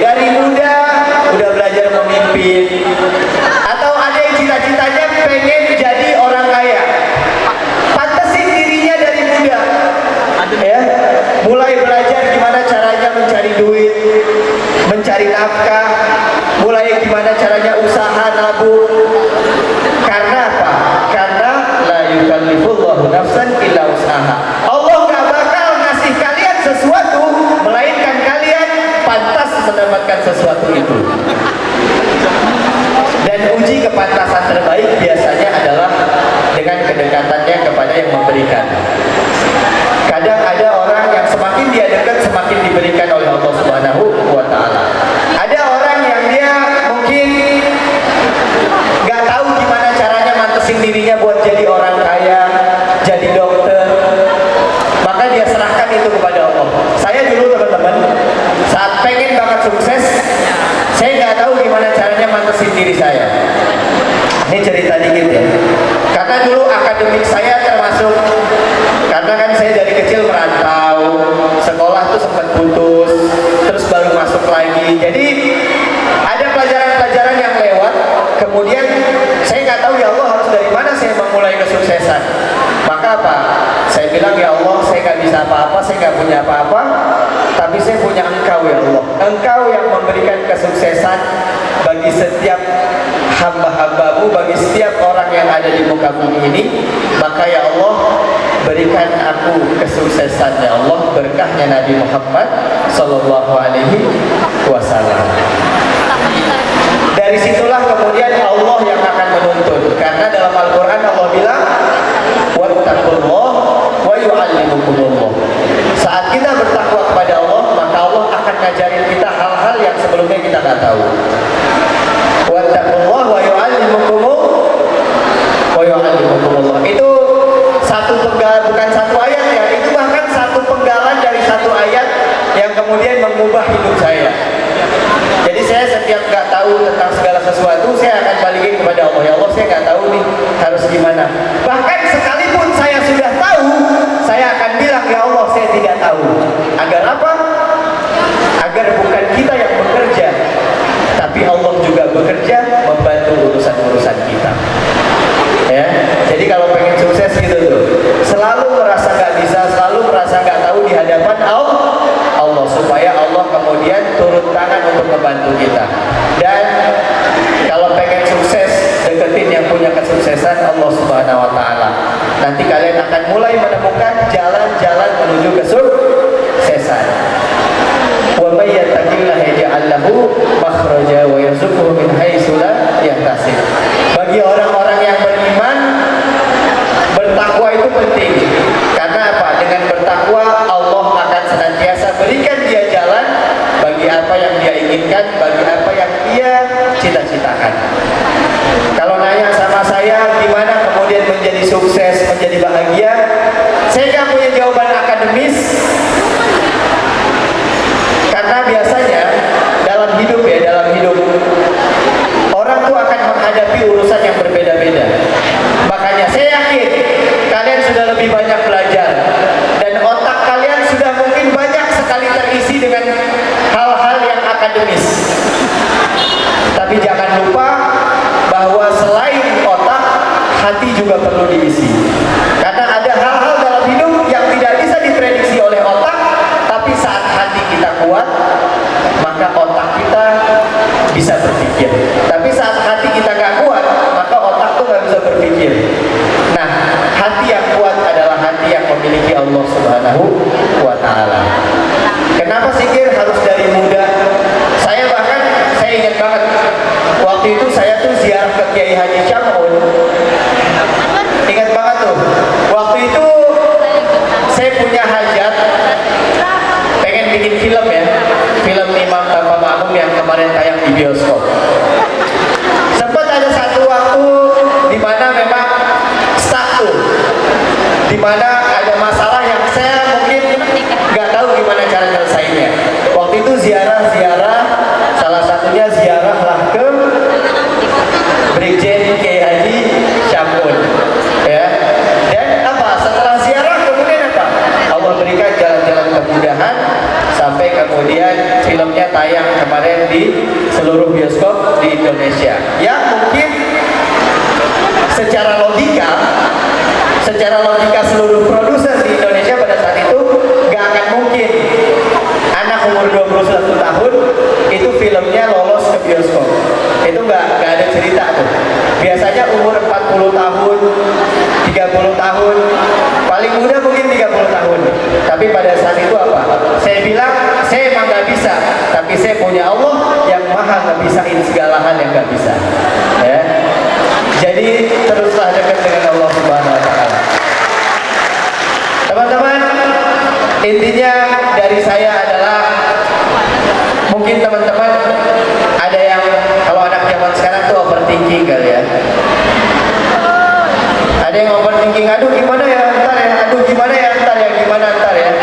Dari muda udah belajar memimpin, uji kepantasan terbaik biasanya adalah dengan kedekatannya kepada yang memberikan. Kadang ada orang yang semakin dia dekat semakin diberikan oleh Allah Subhanahu wa taala. Ada orang yang dia mungkin nggak tahu gimana caranya mantesin dirinya buat jadi orang kaya, jadi dokter. Maka dia serahkan itu kepada Allah. Saya dulu teman-teman, saat pengen banget sukses, saya nggak tahu gimana caranya mantesin diri saya. Ini cerita dikit ya. Karena dulu akademik saya termasuk, karena kan saya dari kecil merantau, sekolah tuh sempat putus, terus baru masuk lagi. Jadi ada pelajaran-pelajaran yang lewat. Kemudian saya nggak tahu ya Allah harus dari mana saya memulai kesuksesan. Maka apa? Saya bilang ya Allah, saya nggak bisa apa-apa, saya nggak punya apa-apa, tapi saya punya Engkau ya Allah. Engkau yang memberikan kesuksesan bagi setiap hamba-hambamu, bagi setiap orang yang ada di muka bumi ini. Maka ya Allah, berikan aku kesuksesan ya Allah, berkahnya Nabi Muhammad Sallallahu Alaihi Wasallam. Dari situlah kemudian Allah yang akan menuntun, karena dalam Al-Quran Allah bilang wattaqullah wa yu'allimukumullah. Saat kita bertakwa kepada Allah, maka Allah akan ngajarin kita hal-hal yang sebelumnya kita nggak tahu. Wattaqullah wa yu'allimukumullah. Itu satu penggal, bukan satu ayat ya, itu bahkan satu penggalan dari satu ayat yang kemudian mengubah hidup saya. Jadi saya setiap nggak tahu tentang segala sesuatu, saya akan balikin kepada Allah. Ya Allah, saya nggak tahu nih harus gimana. Bahkan sekalipun saya sudah tahu, saya akan bilang ya Allah, saya tidak tahu. Agar apa? Agar bukan kita yang bekerja, tapi Allah juga bekerja membantu urusan-urusan kita. Ya, jadi kalau pengen sukses gitu tuh, selalu merasa nggak bisa, selalu merasa nggak tahu di hadapan Allah, supaya Allah kemudian turun tangan untuk membantu kita. Dan kalau pengen sukses, deketin yang punya kesuksesan, Allah Subhanahu Wa Taala. Nanti kalian akan mulai menemukan jalan-jalan menuju kesuksesan. Wa may yattaqillaha yaj'al lahu makhraja wa yarzuqhu min haitsu la yahtasib. Bagi orang-orang yang beriman, bertakwa itu penting. Karena apa? Dengan bertakwa Allah akan senantiasa berikan dia jalan bagi apa yang dia inginkan, bagi apa yang dia cita-citakan. Kalau nanya sama saya gimana kemudian menjadi sukses, menjadi bahagia, saya nggak punya jawaban akademis. Karena biasanya dalam hidup orang tuh akan menghadapi urusan yang berbeda-beda. Makanya saya yakin kalian sudah lebih banyak belajar dan otak kalian sudah mungkin banyak sekali terisi dengan hal-hal yang akademis. Tapi jangan lupa bahwa selain otak, hati juga perlu diisi. Karena ada hal-hal dalam hidup yang tidak bisa diprediksi oleh otak, tapi saat hati kita kuat, maka otak kita bisa berpikir. Tapi saat hati kita nggak kuat, maka otak tuh nggak bisa berpikir. Nah, hati yang kuat adalah hati yang memiliki Allah Subhanahu wa Ta'ala. Kenapa zikir harus dari muda? Saya ingat banget waktu itu saya tuh ziarah ke Kiai Haji Syamun. Ingat banget tuh. Waktu itu saya punya hajat, pengen bikin film ya, film Imam Ma'mun yang kemarin tayang di bioskop. Sempat ada satu waktu di mana memang stuck tuh, di mana ada masalah yang saya mungkin nggak tahu gimana cara nyelesainnya. Waktu itu ziarah, salah satunya ziarahlah ke Brigjen Kiai Haji Syamun, ya. Dan apa? Setelah ziarah kemudian apa? Allah berikan jalan-jalan kemudahan sampai kemudian filmnya tayang kemarin di seluruh bioskop di Indonesia. Ya mungkin secara logika seluruh produser di Indonesia pada saat itu nggak akan mungkin anak umur 21 tahun itu filmnya lolos ke bioskop. Itu nggak ada cerita tuh. Biasanya umur 40 tahun, 30 tahun, paling muda mungkin 30 tahun. Tapi pada saat itu apa? Saya bilang, saya emang nggak bisa, tapi saya punya Allah yang maha ngebisain segala hal yang nggak bisa. Ya. Jadi teruslah dekat dengan Allah Subhanahu wa taala. Teman-teman, intinya dari saya adalah mungkin teman-teman ada yang kalau anak zaman sekarang tuh overthinking kali ya. Ada yang overthinking, aduh gimana ya ntar ya, aduh gimana ya ntar ya, gimana ntar ya,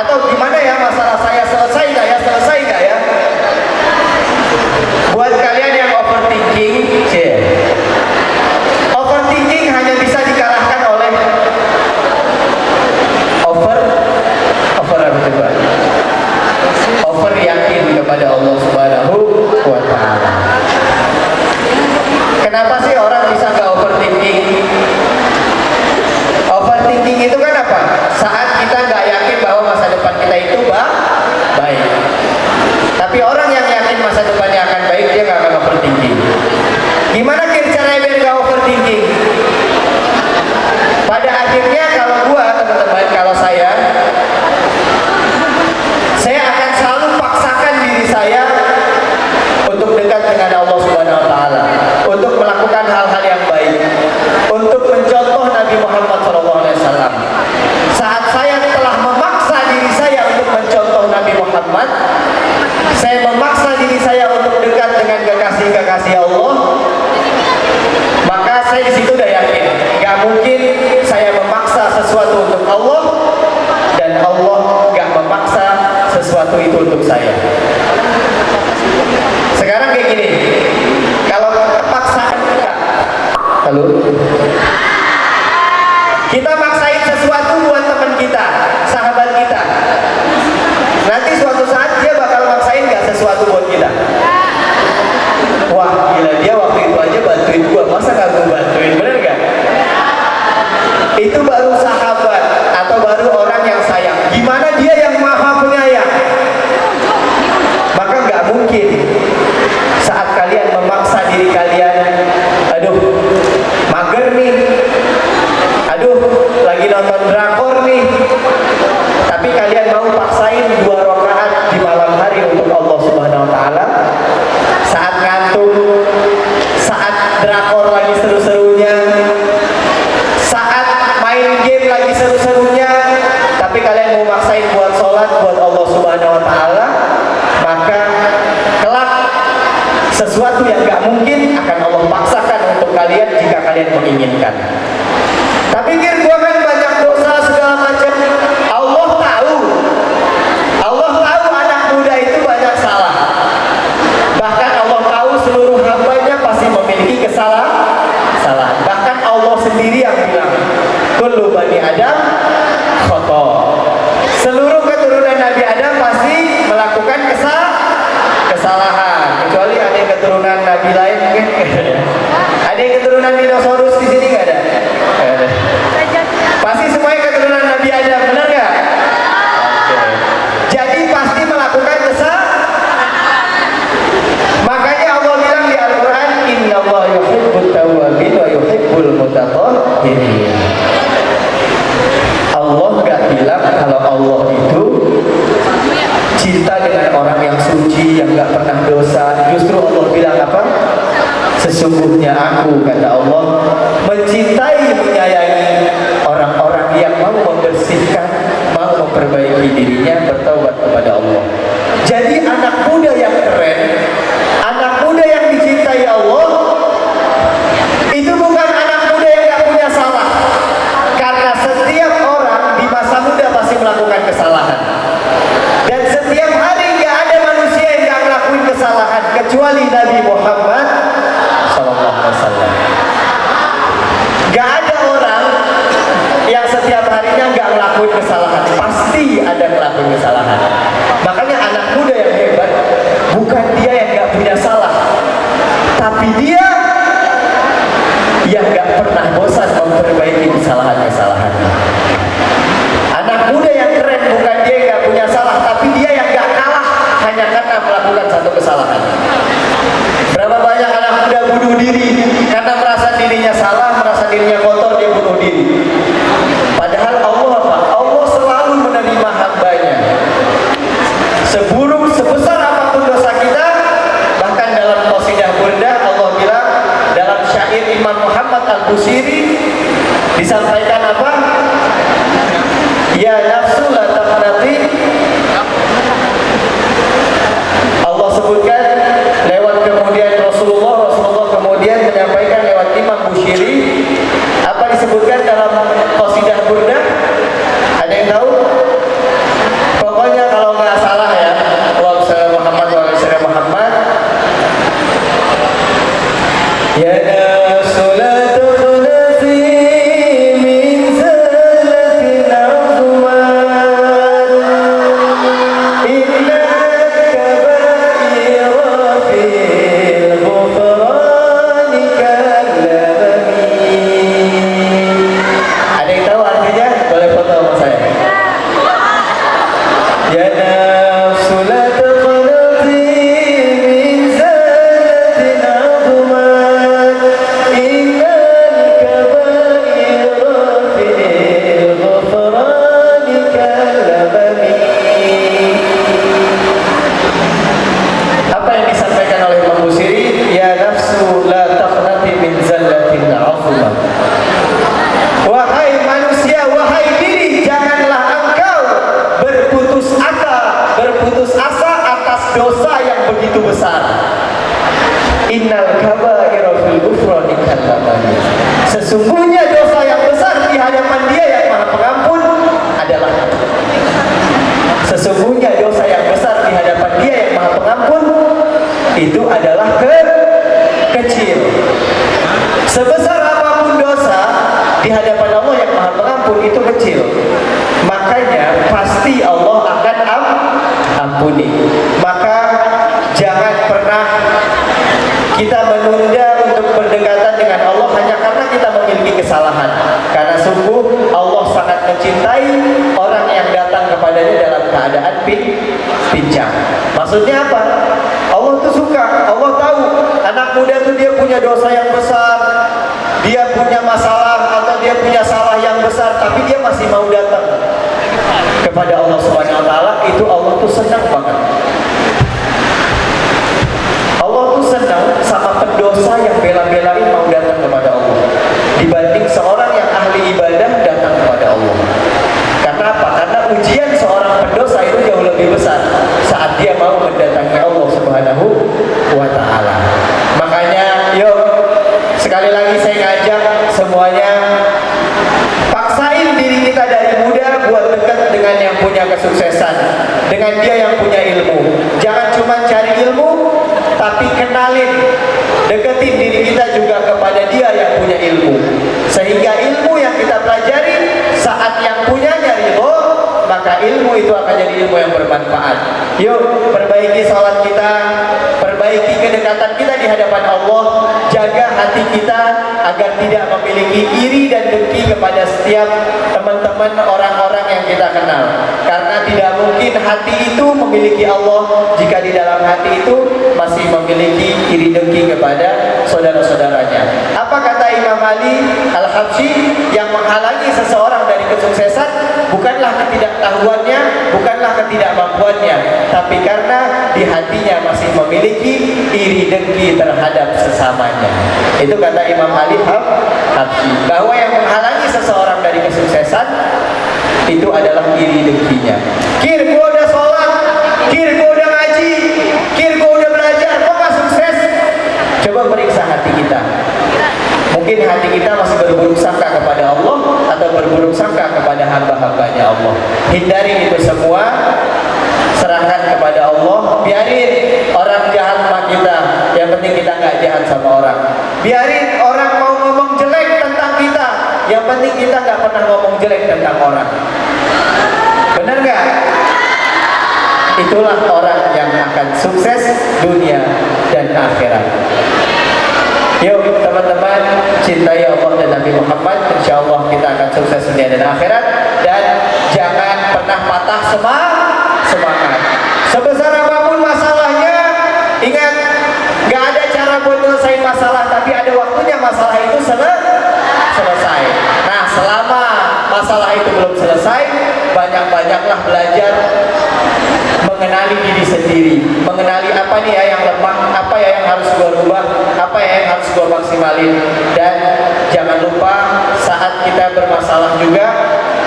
atau gimana ya masalah saya selesai nggak ya, selesai nggak ya. Buat kalian yang overthinking, overthinking hanya bisa dikalahkan oleh over apa coba? Over yakin kepada Allah Subhanahu wa taala. Kenapa sih orang bisa nggak overthinking? Overthinking itu kan apa? Saat kita nggak yakin bahwa masa depan kita itu baik. Tapi orang yang yakin masa depannya akan baik, dia nggak akan overthinking. Gimana caranya biar nggak overthinking? Pada akhirnya kalau teman-teman, kalau saya akan selalu paksakan diri saya untuk dekat dengan Allah Subhanahu wa taala, untuk melakukan hal-hal yang baik, untuk mencontoh Nabi Muhammad SAW. Saat saya telah memaksa diri saya untuk mencontoh Nabi Muhammad, saya memaksa diri saya untuk dekat dengan kekasih-kekasih Allah, maka saya di situ udah yakin, nggak mungkin saya memaksa sesuatu untuk Allah dan Allah nggak memaksa sesuatu itu untuk saya. Sekarang kayak gini, kalau paksaan kita maksain sesuatu buat teman kita, sahabat kita, nanti suatu saat dia bakal maksain nggak sesuatu buat kita. Wah gila, dia waktu itu aja bantuin gua, masa nggak gua bantuin, bener gak? Itu baru sahabat atau baru orang yang sayang. Gimana dia yang maha penyayang? Maka nggak mungkin saat kalian memaksa diri kalian, aduh mager nih, aduh lagi nonton drakor nih, tapi kalian mau paksain 2 rakaat di malam hari untuk Allah Subhanahu wa taala, saat ngantuk, saat drakor lagi seru-serunya, saat main game lagi seru-serunya, tapi kalian mau maksain buat sholat buat Allah Subhanahu wa taala, maka kelak sesuatu yang gak mungkin akan Allah paksakan untuk kalian jika kalian menginginkan. Tapi gua kan banyak dosa segala macam. Allah tahu anak muda itu banyak salah. Bahkan Allah tahu seluruh hambanya pasti memiliki kesalahan. Bahkan Allah sendiri yang bilang, kullu bani Adam khata. Seluruh keturunan Nabi Adam pasti melakukan kesalahan. Kecuali ada yang keturunan Nabi lain mungkin. Ada yang keturunan dinosaurus di sini nggak ada? Pasti semuanya keturunan Nabi Adam, benar nggak? Jadi pasti melakukan makanya Allah bilang di Al-Quran, innallaha yuhibbut tawwabin wa yuhibbul mutatahhirin. Allah nggak bilang kalau Allah itu cinta dengan orang yang suci, yang nggak pernah dosa. Justru Allah bilang apa? Sesungguhnya aku, kata Allah, mencintai, menyayangi orang-orang yang mau membersihkan, mau memperbaiki dirinya, bertaubat kepada Allah. Jadi anak muda yang keren, anak muda yang dicintai Allah, itu bukan anak muda yang gak punya salah. Karena setiap orang di masa muda pasti melakukan kesalahan. Dan setiap hari gak ada manusia yang gak melakukan kesalahan, kecuali Nabi Muhammad SAW. Gak ada orang yang setiap harinya gak ngelakuin kesalahan. Pasti ada ngelakuin kesalahan. Makanya anak muda yang hebat bukan dia yang gak punya salah, tapi dia yang gak pernah bosan memperbaiki kesalahan-kesalahan. Anak muda yang keren bukan dia yang gak punya salah, tapi dia yang gak kalah hanya karena melakukan satu kesalahan. Berapa banyak anak muda bunuh diri syair Imam Muhammad Al-Busiri disampaikan apa? Ya nafsu la taqnati. Allah sebutkan lewat kemudian Rasulullah kemudian menyampaikan lewat Imam Busiri. Apa disebutkan dalam qasidah Burdah? Ada yang tahu? Pokoknya kalau nggak salah ya, Allahumma shalli Muhammad wa ala ali Muhammad. Ya nafsu la taqnati min zalatil azman, inna kabaira fil ghufrani kallamani. Ada yang tahu artinya? Boleh foto sama saya. Ya nafsu la taqnati min zalatil azman, innal kabaira fil ghufrani kallamani. Apa yang disampaikan oleh Imam Busiri? Ya nafsu la taqnati min zallatil azman. Wahai manusia, wahai diri, janganlah engkau berputus asa atas dosa yang begitu besar. Innal kabaira fil ghufrani kallamani. Sesungguhnya dosa yang besar di hadapan Dia yang Maha Pengampun adalah sesungguhnya dosa yang besar di hadapan Dia yang Maha Pengampun itu adalah kecil. Sebesar apapun dosa di hadapan Allah yang Maha Pengampun itu kecil. Makanya pasti Allah akan ampuni. Maka jangan pernah kita menunda untuk berdekatan dengan Allah hanya karena kita memiliki kesalahan. Karena sungguh Allah sangat mencintai orang yang datang kepadanya dalam keadaan pincang. Maksudnya apa? Allah tuh suka, Allah tahu anak muda itu dia punya dosa yang besar, dia punya masalah atau dia punya salah yang besar, tapi dia masih mau datang kepada Allah Subhanahu wa taala. Itu Allah tuh senang banget. Allah tuh senang sama pendosa yang bela-belain mau datang kepada Allah dibanding seorang yang ahli ibadah datang kepada Allah. Karena apa? Karena ujian seorang pendosa itu jauh lebih besar saat dia mau mendatangi Allah Subhanahu wa taala. Makanya yuk sekali lagi saya ngajak semuanya, paksain diri kita dari muda buat dekat dengan yang punya kesuksesan, dengan dia yang punya ilmu. Jangan cuma cari ilmu, tapi kenalin, deketin diri kita juga kepada dia yang punya ilmu. Sehingga ilmu yang kita pelajari saat yang punyanya ridho, maka ilmu itu akan jadi ilmu yang bermanfaat. Yuk perbaiki salat kita, perbaiki kedekatan kita di hadapan Allah, jaga hati kita agar tidak memiliki iri dan dengki kepada setiap teman-teman orang-orang yang kita kenal. Karena tidak mungkin hati itu memiliki Allah jika di dalam hati itu masih memiliki iri dengki kepada saudara-saudaranya. Apa kata Imam Ali Al-Habsyi? Yang menghalangi seseorang dari kesuksesan bukanlah ketidaktahuannya, bukanlah ketidakmampuannya, tapi karena di hatinya masih memiliki iri dengki terhadap sesamanya. Itu kata Imam Ali Habsyi, bahwa yang menghalangi seseorang dari kesuksesan itu adalah iri dengkinya. Kir, gua udah sholat, kir, gua udah ngaji, kir, gua udah belajar, kok gak sukses? Coba periksa hati kita. Mungkin hati kita masih berburuk sangka kepada Allah atau berburuk sangka kepada hamba-hambanya Allah. Hindari itu semua, serahkan kepada Allah. Biarin orang jahat sama kita, yang penting kita nggak jahat sama orang. Biarin orang mau ngomong jelek tentang kita, yang penting kita nggak pernah ngomong jelek tentang orang. Benar nggak? Itulah orang yang akan sukses dunia dan akhirat. Yuk teman-teman, cintai Allah dan Nabi Muhammad. Insya Allah kita akan sukses dunia dan akhirat. Dan jangan pernah patah semangat. Sebesar apapun masalahnya, ingat, gak ada cara buat selesai masalah, tapi ada waktunya masalah itu selesai. Nah, selama masalah itu belum selesai, banyak-banyaklah belajar mengenali diri sendiri, mengenali apa nih ya yang lemah, apa ya yang harus gue rubah, apa yang harus gue maksimalin. Dan jangan lupa saat kita bermasalah juga,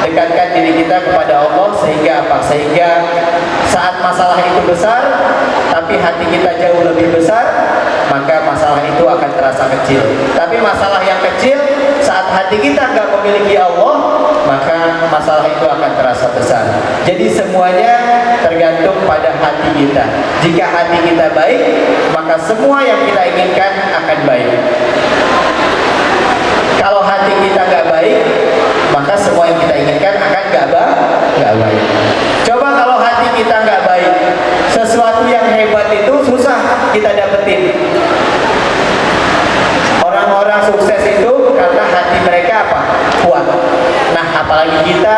dekatkan diri kita kepada Allah. Sehingga apa? Sehingga saat masalah itu besar tapi hati kita jauh lebih besar, maka masalah itu akan terasa kecil. Tapi masalah yang kecil saat hati kita nggak memiliki Allah, maka masalah itu akan terasa besar. Jadi semuanya tergantung pada hati kita. Jika hati kita baik, maka semua yang kita inginkan akan baik. Kalau hati kita nggak baik, maka semua yang kita inginkan akan nggak baik. Coba kalau hati kita nggak baik, sesuatu yang hebat itu susah kita dapetin. Orang-orang sukses itu karena hati mereka apa? Kuat. Nah, apalagi kita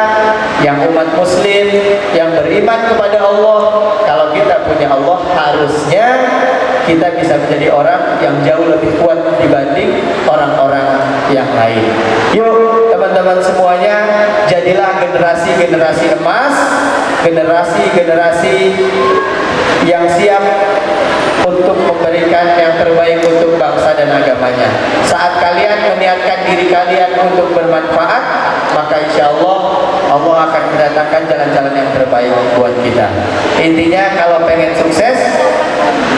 yang umat muslim yang beriman kepada Allah, kalau kita punya Allah, harusnya kita bisa menjadi orang yang jauh lebih kuat dibanding orang-orang yang lain. Yuk teman-teman semuanya, jadilah generasi-generasi emas, generasi-generasi yang siap untuk memberikan yang terbaik untuk bangsa dan agamanya. Saat kalian meniatkan diri kalian untuk bermanfaat, maka insya Allah Allah akan mendatangkan jalan-jalan yang terbaik buat kita. Intinya kalau pengen sukses,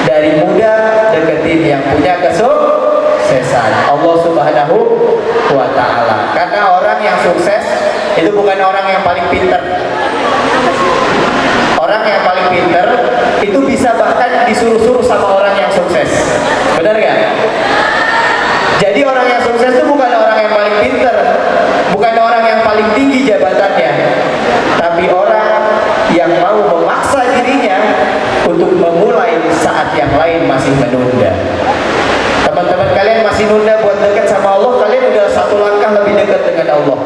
dari muda deketin yang punya kesuksesan, Allah Subhanahu wa Ta'ala. Karena orang yang sukses itu bukan orang yang paling pintar. Orang yang paling pintar itu bisa bahkan disuruh-suruh sama orang yang sukses. Benar gak? Jadi orang yang sukses itu bukan orang yang paling pintar, bukan orang yang paling tinggi jabatannya, tapi orang yang mau memaksa dirinya untuk memulai saat yang lain masih menunda. Teman-teman kalian masih nunda buat dekat sama Allah, kalian udah satu langkah lebih dekat dengan Allah.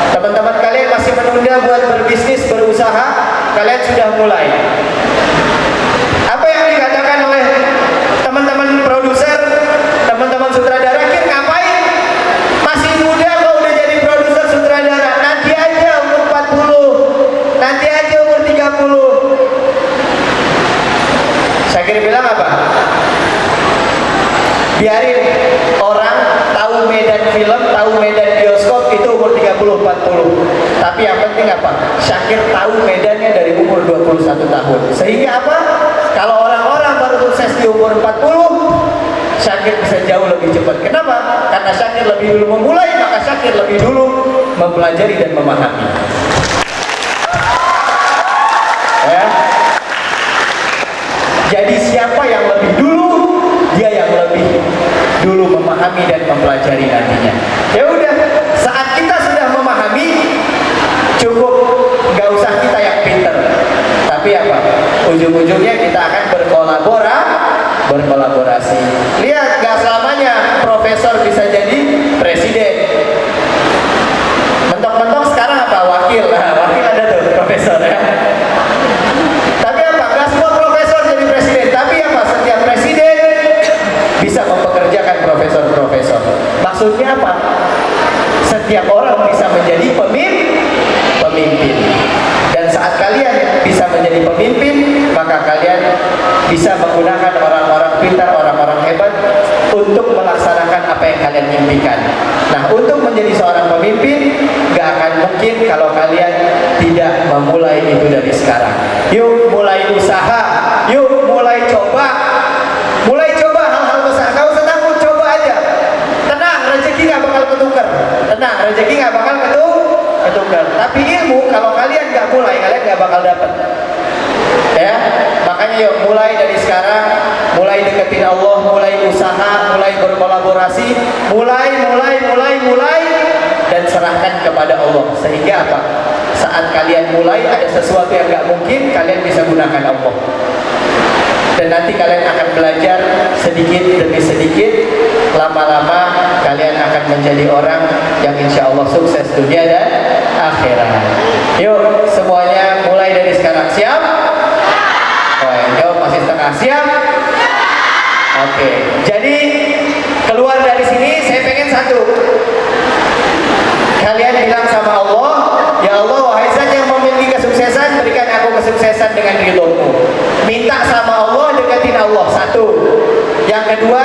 Teman-teman kalian masih menunda buat berbisnis, berusaha, kalian sudah mulai. Apa yang dikatakan oleh teman-teman produser, teman-teman sutradara, kira ngapain? Masih muda kok udah jadi produser sutradara, nanti aja umur 40, nanti aja umur 30. Saya kira bilang apa? Biarin orang tahu medan film, tahu medan bioskop itu umur 30-40. Tapi yang penting apa? Syakir tahu medannya dari umur 21 tahun. Sehingga apa? Kalau orang-orang baru sukses di umur 40, Syakir bisa jauh lebih cepat. Kenapa? Karena Syakir lebih dulu memulai, maka Syakir lebih dulu mempelajari dan memahami. Ya. Jadi siapa yang lebih dulu, dia yang lebih dulu memahami dan mempelajari nantinya. Ya udah, saat kita sudah memahami, cukup nggak usah kita yang pinter, tapi apa? Ujung-ujungnya kita akan berkolaborasi. Lihat, nggak selamanya profesor bisa jadi presiden. Mentok-mentok sekarang apa? Wakil. Nah, wakil ada tuh profesor ya. Tapi apa? Nggak semua profesor jadi presiden. Tapi apa? Setiap presiden bisa mempekerjakan profesor-profesor. Maksudnya apa? Setiap orang bisa menjadi pemimpin. Dan saat kalian bisa menjadi pemimpin, maka kalian bisa menggunakan orang-orang pintar, orang-orang hebat untuk melaksanakan apa yang kalian impikan. Nah, untuk menjadi seorang pemimpin, gak akan mungkin kalau kalian tidak memulai itu dari sekarang. Yuk mulai usaha, yuk mulai coba hal-hal besar. Gak usah takut, coba aja. Tenang, rezeki gak bakal ketukar. Tenang, rezeki gak bakal ketukar. Tapi ilmu kalau kalian gak mulai, kalian gak bakal dapat. Ya, makanya yuk mulai dari sekarang, mulai deketin Allah, mulai usaha, mulai berkolaborasi, mulai dan serahkan kepada Allah. Sehingga apa? Saat kalian mulai ada sesuatu yang gak mungkin, kalian bisa gunakan Allah. Dan nanti kalian akan belajar sedikit demi sedikit, lama-lama kalian akan menjadi orang yang insya Allah sukses dunia dan akhirat. Yuk semuanya mulai dari sekarang, siap? Oh, yang jawab masih setengah, siap? Oke, jadi keluar dari sini saya pengen satu, kalian bilang sama Allah, ya Allah, wahai Zat yang memiliki kesuksesan, berikan aku kesuksesan dengan ridho-Mu. Minta sama Allah, deketin Allah. Satu. Yang kedua,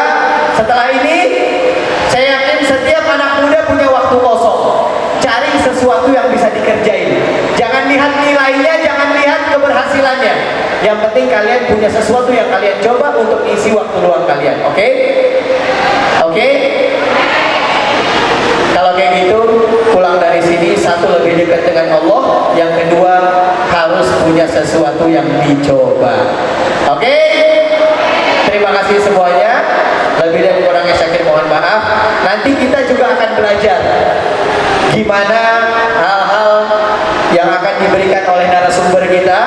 ini kalian punya sesuatu yang kalian coba untuk isi waktu luang kalian. Oke? Oke? Kalau kayak gitu, pulang dari sini, satu, lebih dekat dengan Allah, yang kedua, harus punya sesuatu yang dicoba. Oke? Terima kasih semuanya. Lebih dan kurangnya Syakir mohon maaf. Nanti kita juga akan belajar gimana hal-hal yang akan diberikan oleh narasumber kita,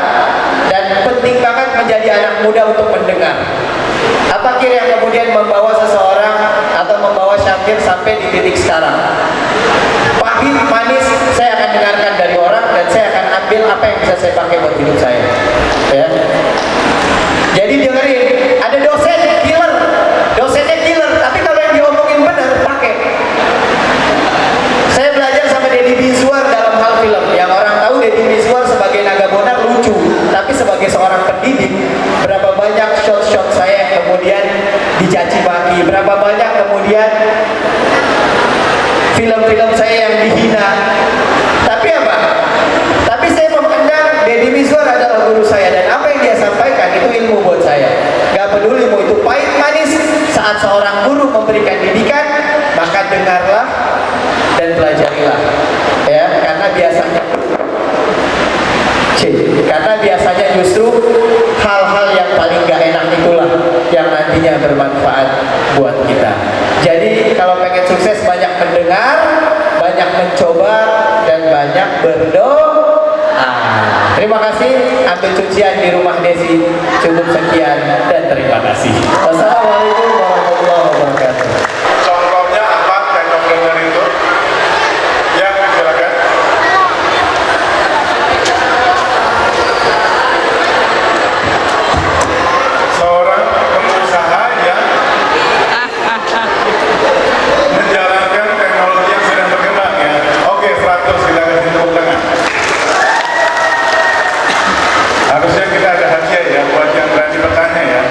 dan penting banget menjadi anak muda untuk mendengar. Apa kira yang kemudian membawa seseorang atau membawa Syakir sampai di titik sekarang? Pahit, manis, saya akan dengarkan dari orang dan saya akan ambil apa yang bisa saya pakai buat hidup saya. Ya. Jadi dengerin, ada dosen killer, dosennya killer, tapi kalau yang diomongin benar pakai. Saya belajar sama Deddy Mizwar dalam hal film. Yang orang tahu Deddy Mizwar sebagai Naga Bonar lucu, tapi sebagai seorang pendidik, berapa banyak shot-shot saya yang kemudian dicaci maki, berapa banyak kemudian film-film saya yang dihina. Tapi apa? Tapi saya memandang Deddy Mizwar adalah guru saya, dan apa yang dia sampaikan itu ilmu buat saya. Gak peduli mau itu pahit manis, saat seorang guru memberikan didikan, maka dengarlah dan pelajarilah. Ya, karena biasanya justru hal-hal yang paling gak enak itulah yang nantinya bermanfaat buat kita. Jadi kalau pengen sukses, banyak mendengar, banyak mencoba, dan banyak berdoa. Terima kasih. Ambil cucian di rumah Desi. Cukup sekian dan terima kasih. Wassalamualaikum warahmatullahi wabarakatuh. Contohnya apa teknologi dengar itu? Ya, silakan. Seorang pengusaha yang menjalankan teknologi yang sedang berkembang ya. Oke, 100 kita kasih tepuk tangan. Harusnya kita ada hadiah ya buat yang berani bertanya ya.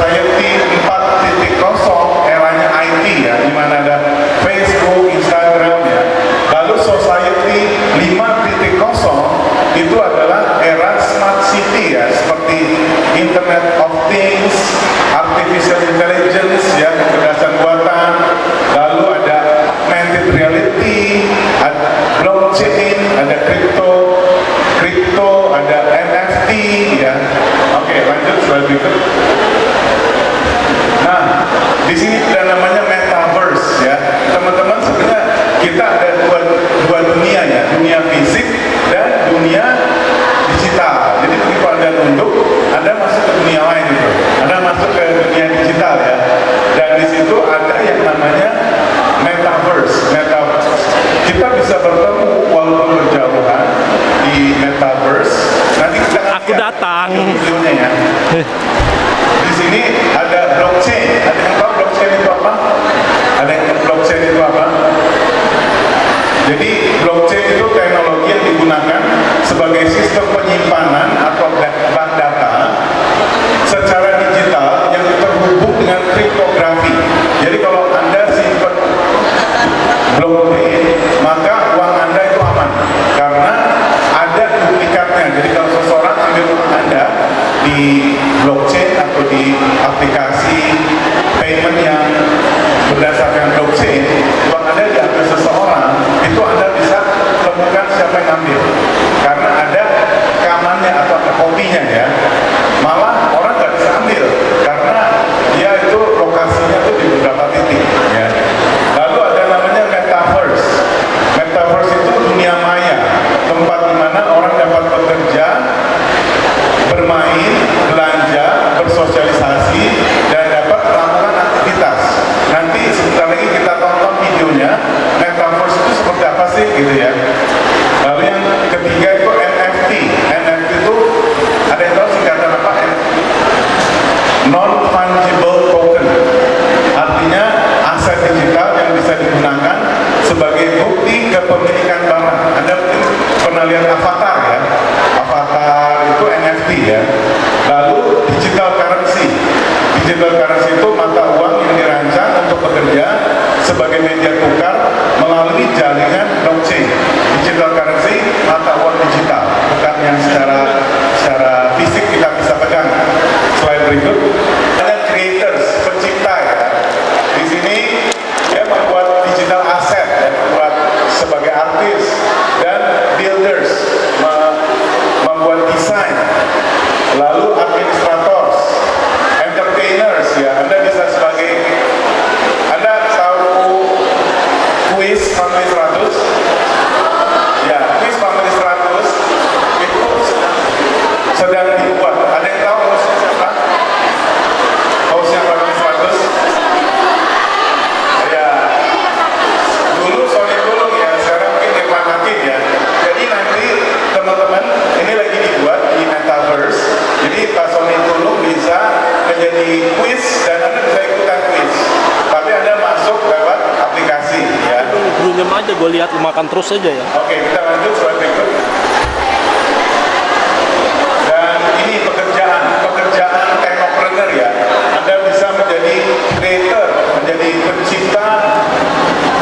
society 4.0, eranya IT ya, di mana ada Facebook, Instagram ya. Lalu society 5.0 itu adalah era smart city ya, seperti Internet of Things, artificial intelligence ya, kecerdasan buatan. Lalu ada augmented reality, ada blockchain, ada crypto, ada NFT ya. Oke, lanjut slide berikut. Nah, di sini ada namanya metaverse ya. Teman-teman, sebenarnya kita ada dua dunia ya, dunia fisik dan dunia digital. Jadi begitu Anda nunduk, Anda masuk ke dunia lain itu. Anda masuk ke dunia digital ya. Dan di situ ada yang namanya metaverse. Kita bisa bertemu walaupun berjauhan di metaverse. Nanti kita Aku datang. videonya ya. Di sini ada blockchain. Ada yang tahu blockchain itu apa? Ada yang tahu blockchain itu apa? Jadi blockchain itu teknologi yang digunakan sebagai sistem penyimpanan atau bank data secara digital yang terhubung dengan kriptografi. Jadi kalau Anda simpan blockchain, maka uang Anda itu aman karena ada duplikatnya. Jadi kalau seseorang ambil uang Anda di blockchain atau di aplikasi payment yang berdasarkan blockchain, uang Anda diambil seseorang, itu Anda bisa temukan siapa yang ambil karena ada rekamannya atau ada kopinya ya. Malah orang nggak bisa ambil karena dia itu lokasinya tuh di beberapa titik ya. Lalu ada namanya metaverse. Metaverse itu dunia maya, tempat di mana orang dapat bekerja, bermain, belanja, bersosialisasi, dan dapat melakukan aktivitas. Nanti sebentar lagi kita tonton videonya, metaverse itu seperti apa sih gitu ya. Lalu yang ketiga itu NFT. NFT itu ada yang tahu singkatan apa? Non-fungible token. Artinya aset digital yang bisa digunakan sebagai bukti kepemilikan barang. Anda mungkin pernah lihat avatar ya. Avatar itu NFT ya. Lalu digital currency. Digital currency itu mata uang yang dirancang untuk bekerja sebagai media tukar melalui jaringan blockchain. Digital currency, mata uang digital, bukan yang secara fisik kita bisa pegang. Slide berikut. Ada creators, pencipta ya. Di sini dia membuat digital asset, ya, membuat sebagai artis, dan builders, membuat desain. Lalu administrators, entertainers ya. Anda bisa sebagai, Anda tahu kuis Family 100? Ya, kuis Family 100 itu sedang dibuat. Ada yang tahu hostnya siapa? Hostnya Family 100? Ya, dulu Sony Tulung ya, sekarang mungkin Irfan Hakim ya. Jadi nanti teman-teman, ini lagi dibuat di metaverse. Jadi Pak Sony Tulung bisa menjadi quiz dan Anda bisa ikutan quiz. Tapi Anda masuk lewat aplikasi ya. Belum aja gue lihat lu makan terus aja ya. Oke, kita lanjut slide berikut. Dan ini pekerjaan technopreneur ya. Anda bisa menjadi creator, menjadi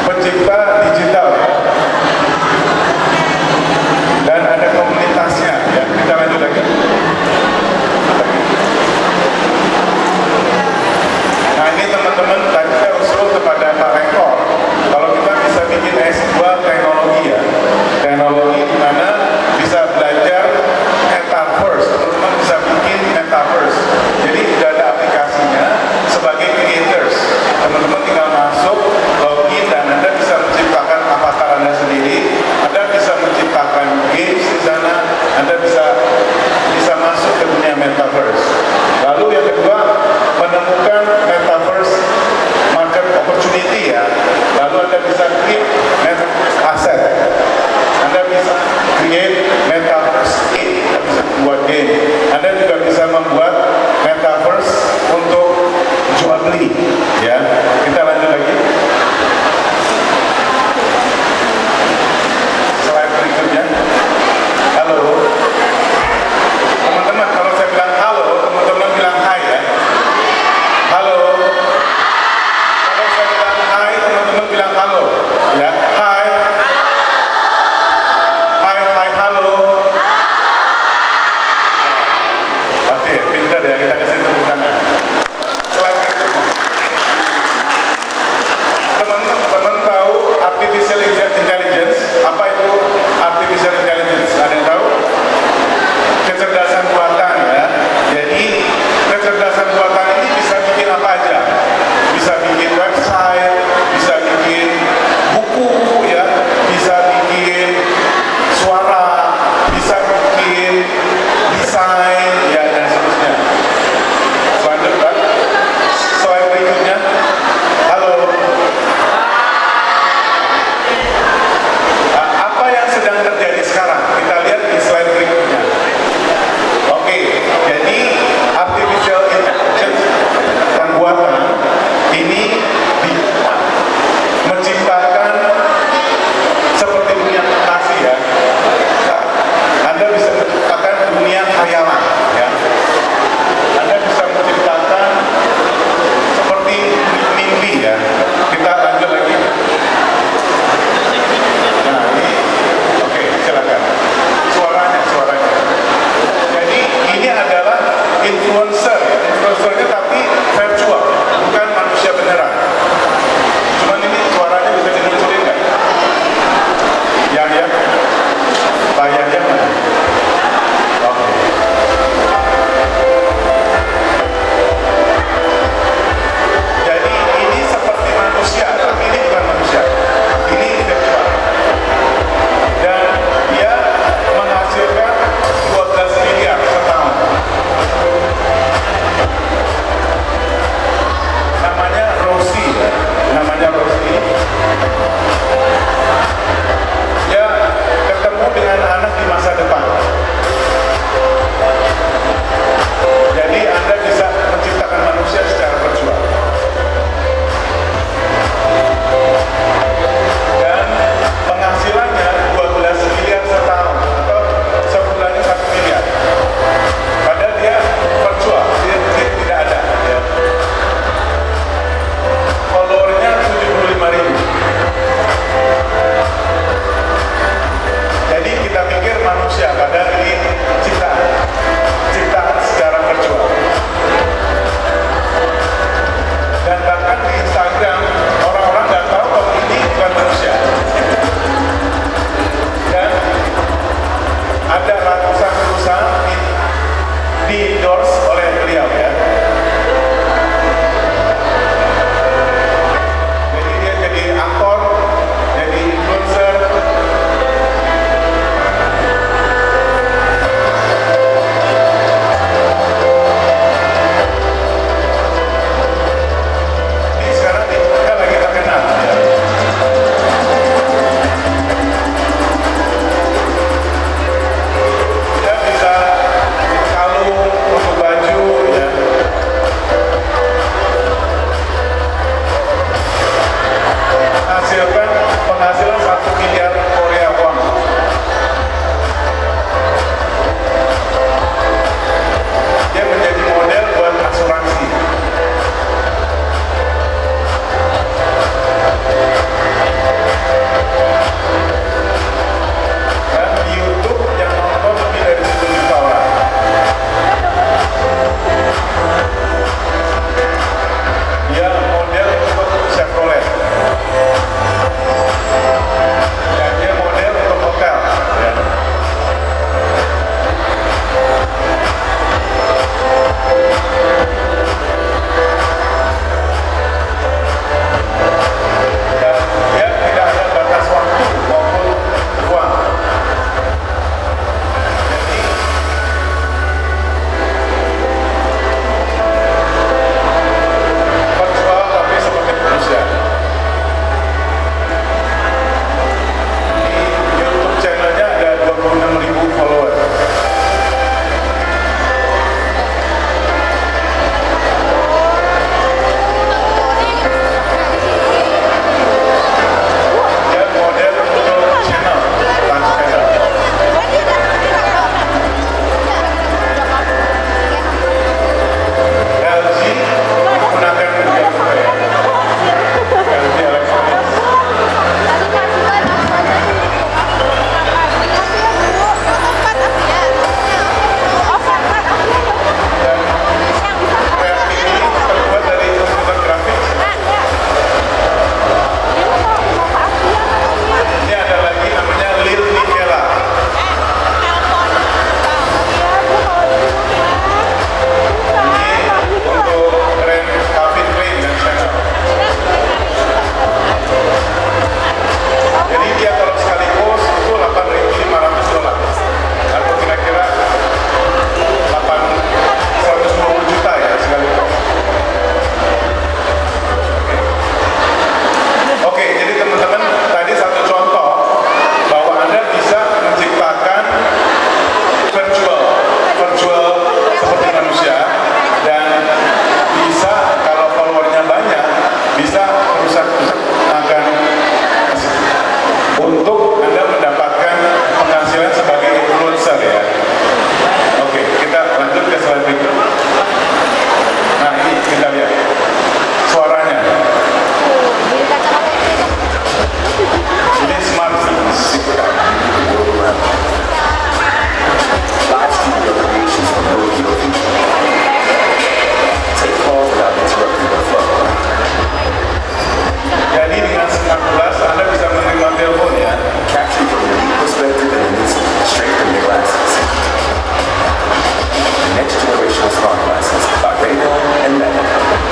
pencipta digital ya. Dan ada komunitasnya ya. Kita lanjut lagi. Nah ini teman-teman, tadi saya usul kepada Pak Rektor, kalau kita bisa bikin S2 teknologi ya, teknologi di mana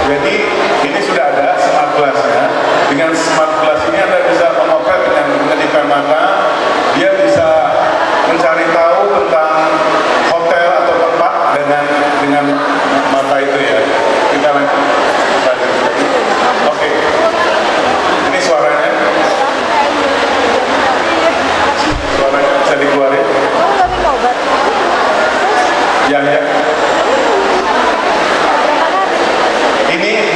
Jadi ini sudah ada smart glass-nya. Dengan smart glass ini Anda bisa memotret dengan mengedipkan mata, dia bisa mencari tahu tentang hotel atau tempat dengan mata itu ya. Kita lanjut. Oke. Ini suaranya. Suaranya bisa dikeluarin. Ya. Ini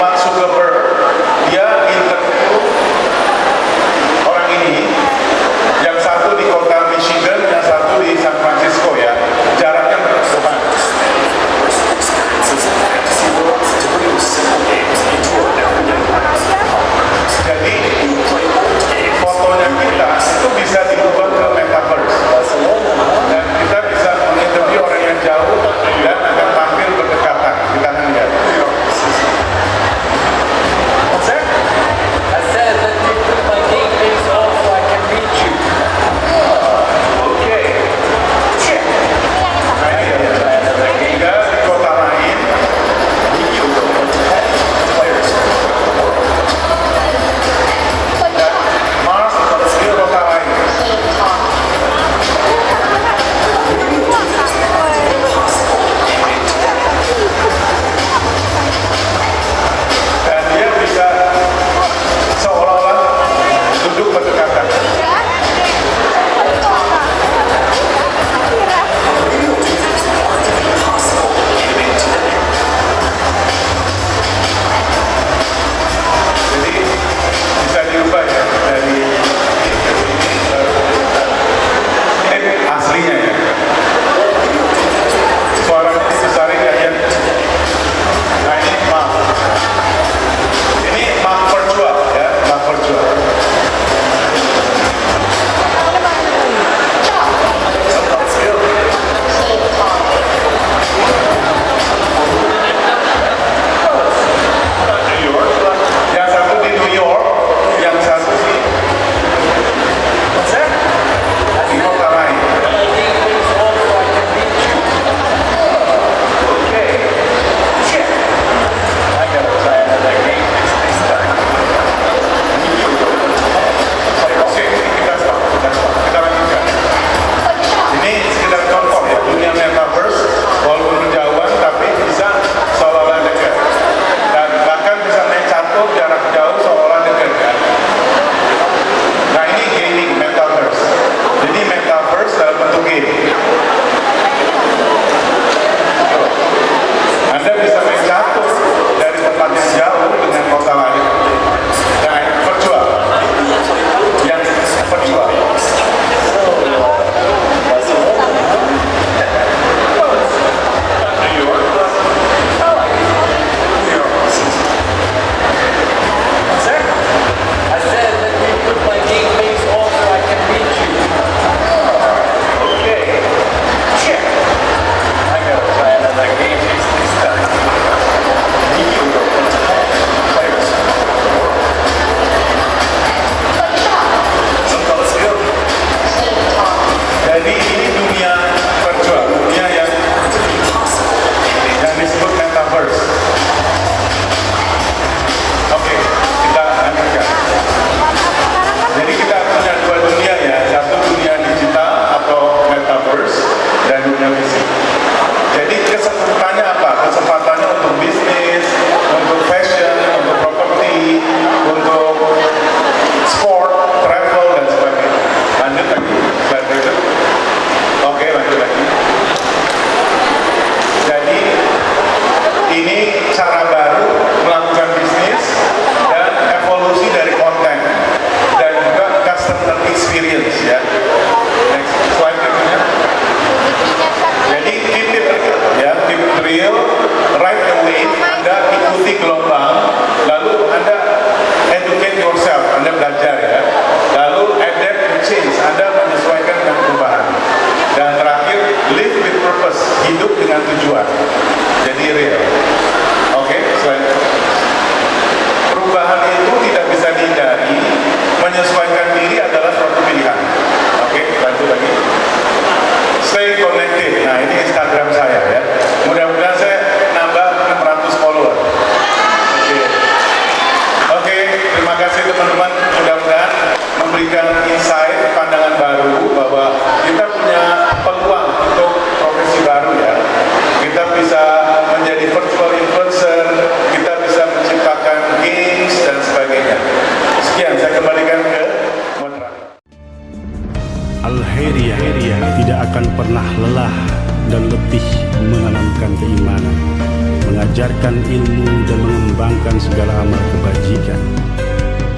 segala amal kebajikan.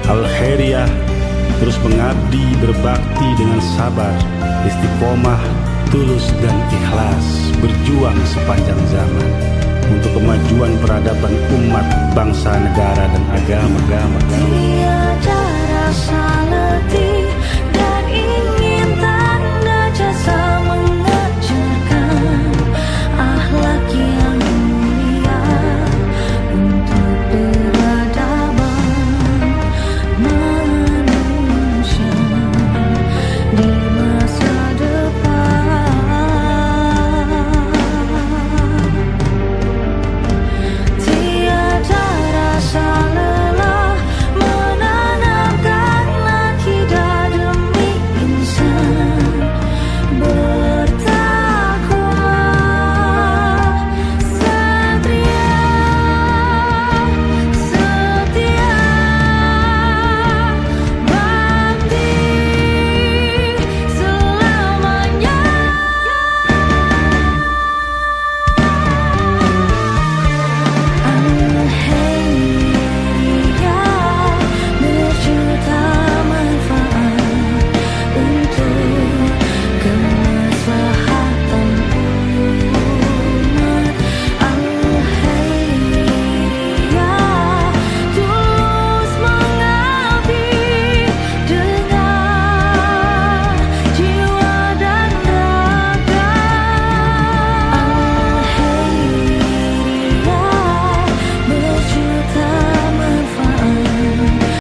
Al-Khairiyah terus mengabdi berbakti dengan sabar, istiqomah, tulus dan ikhlas, berjuang sepanjang zaman untuk kemajuan peradaban umat, bangsa, negara dan agama. Tiada rasa letih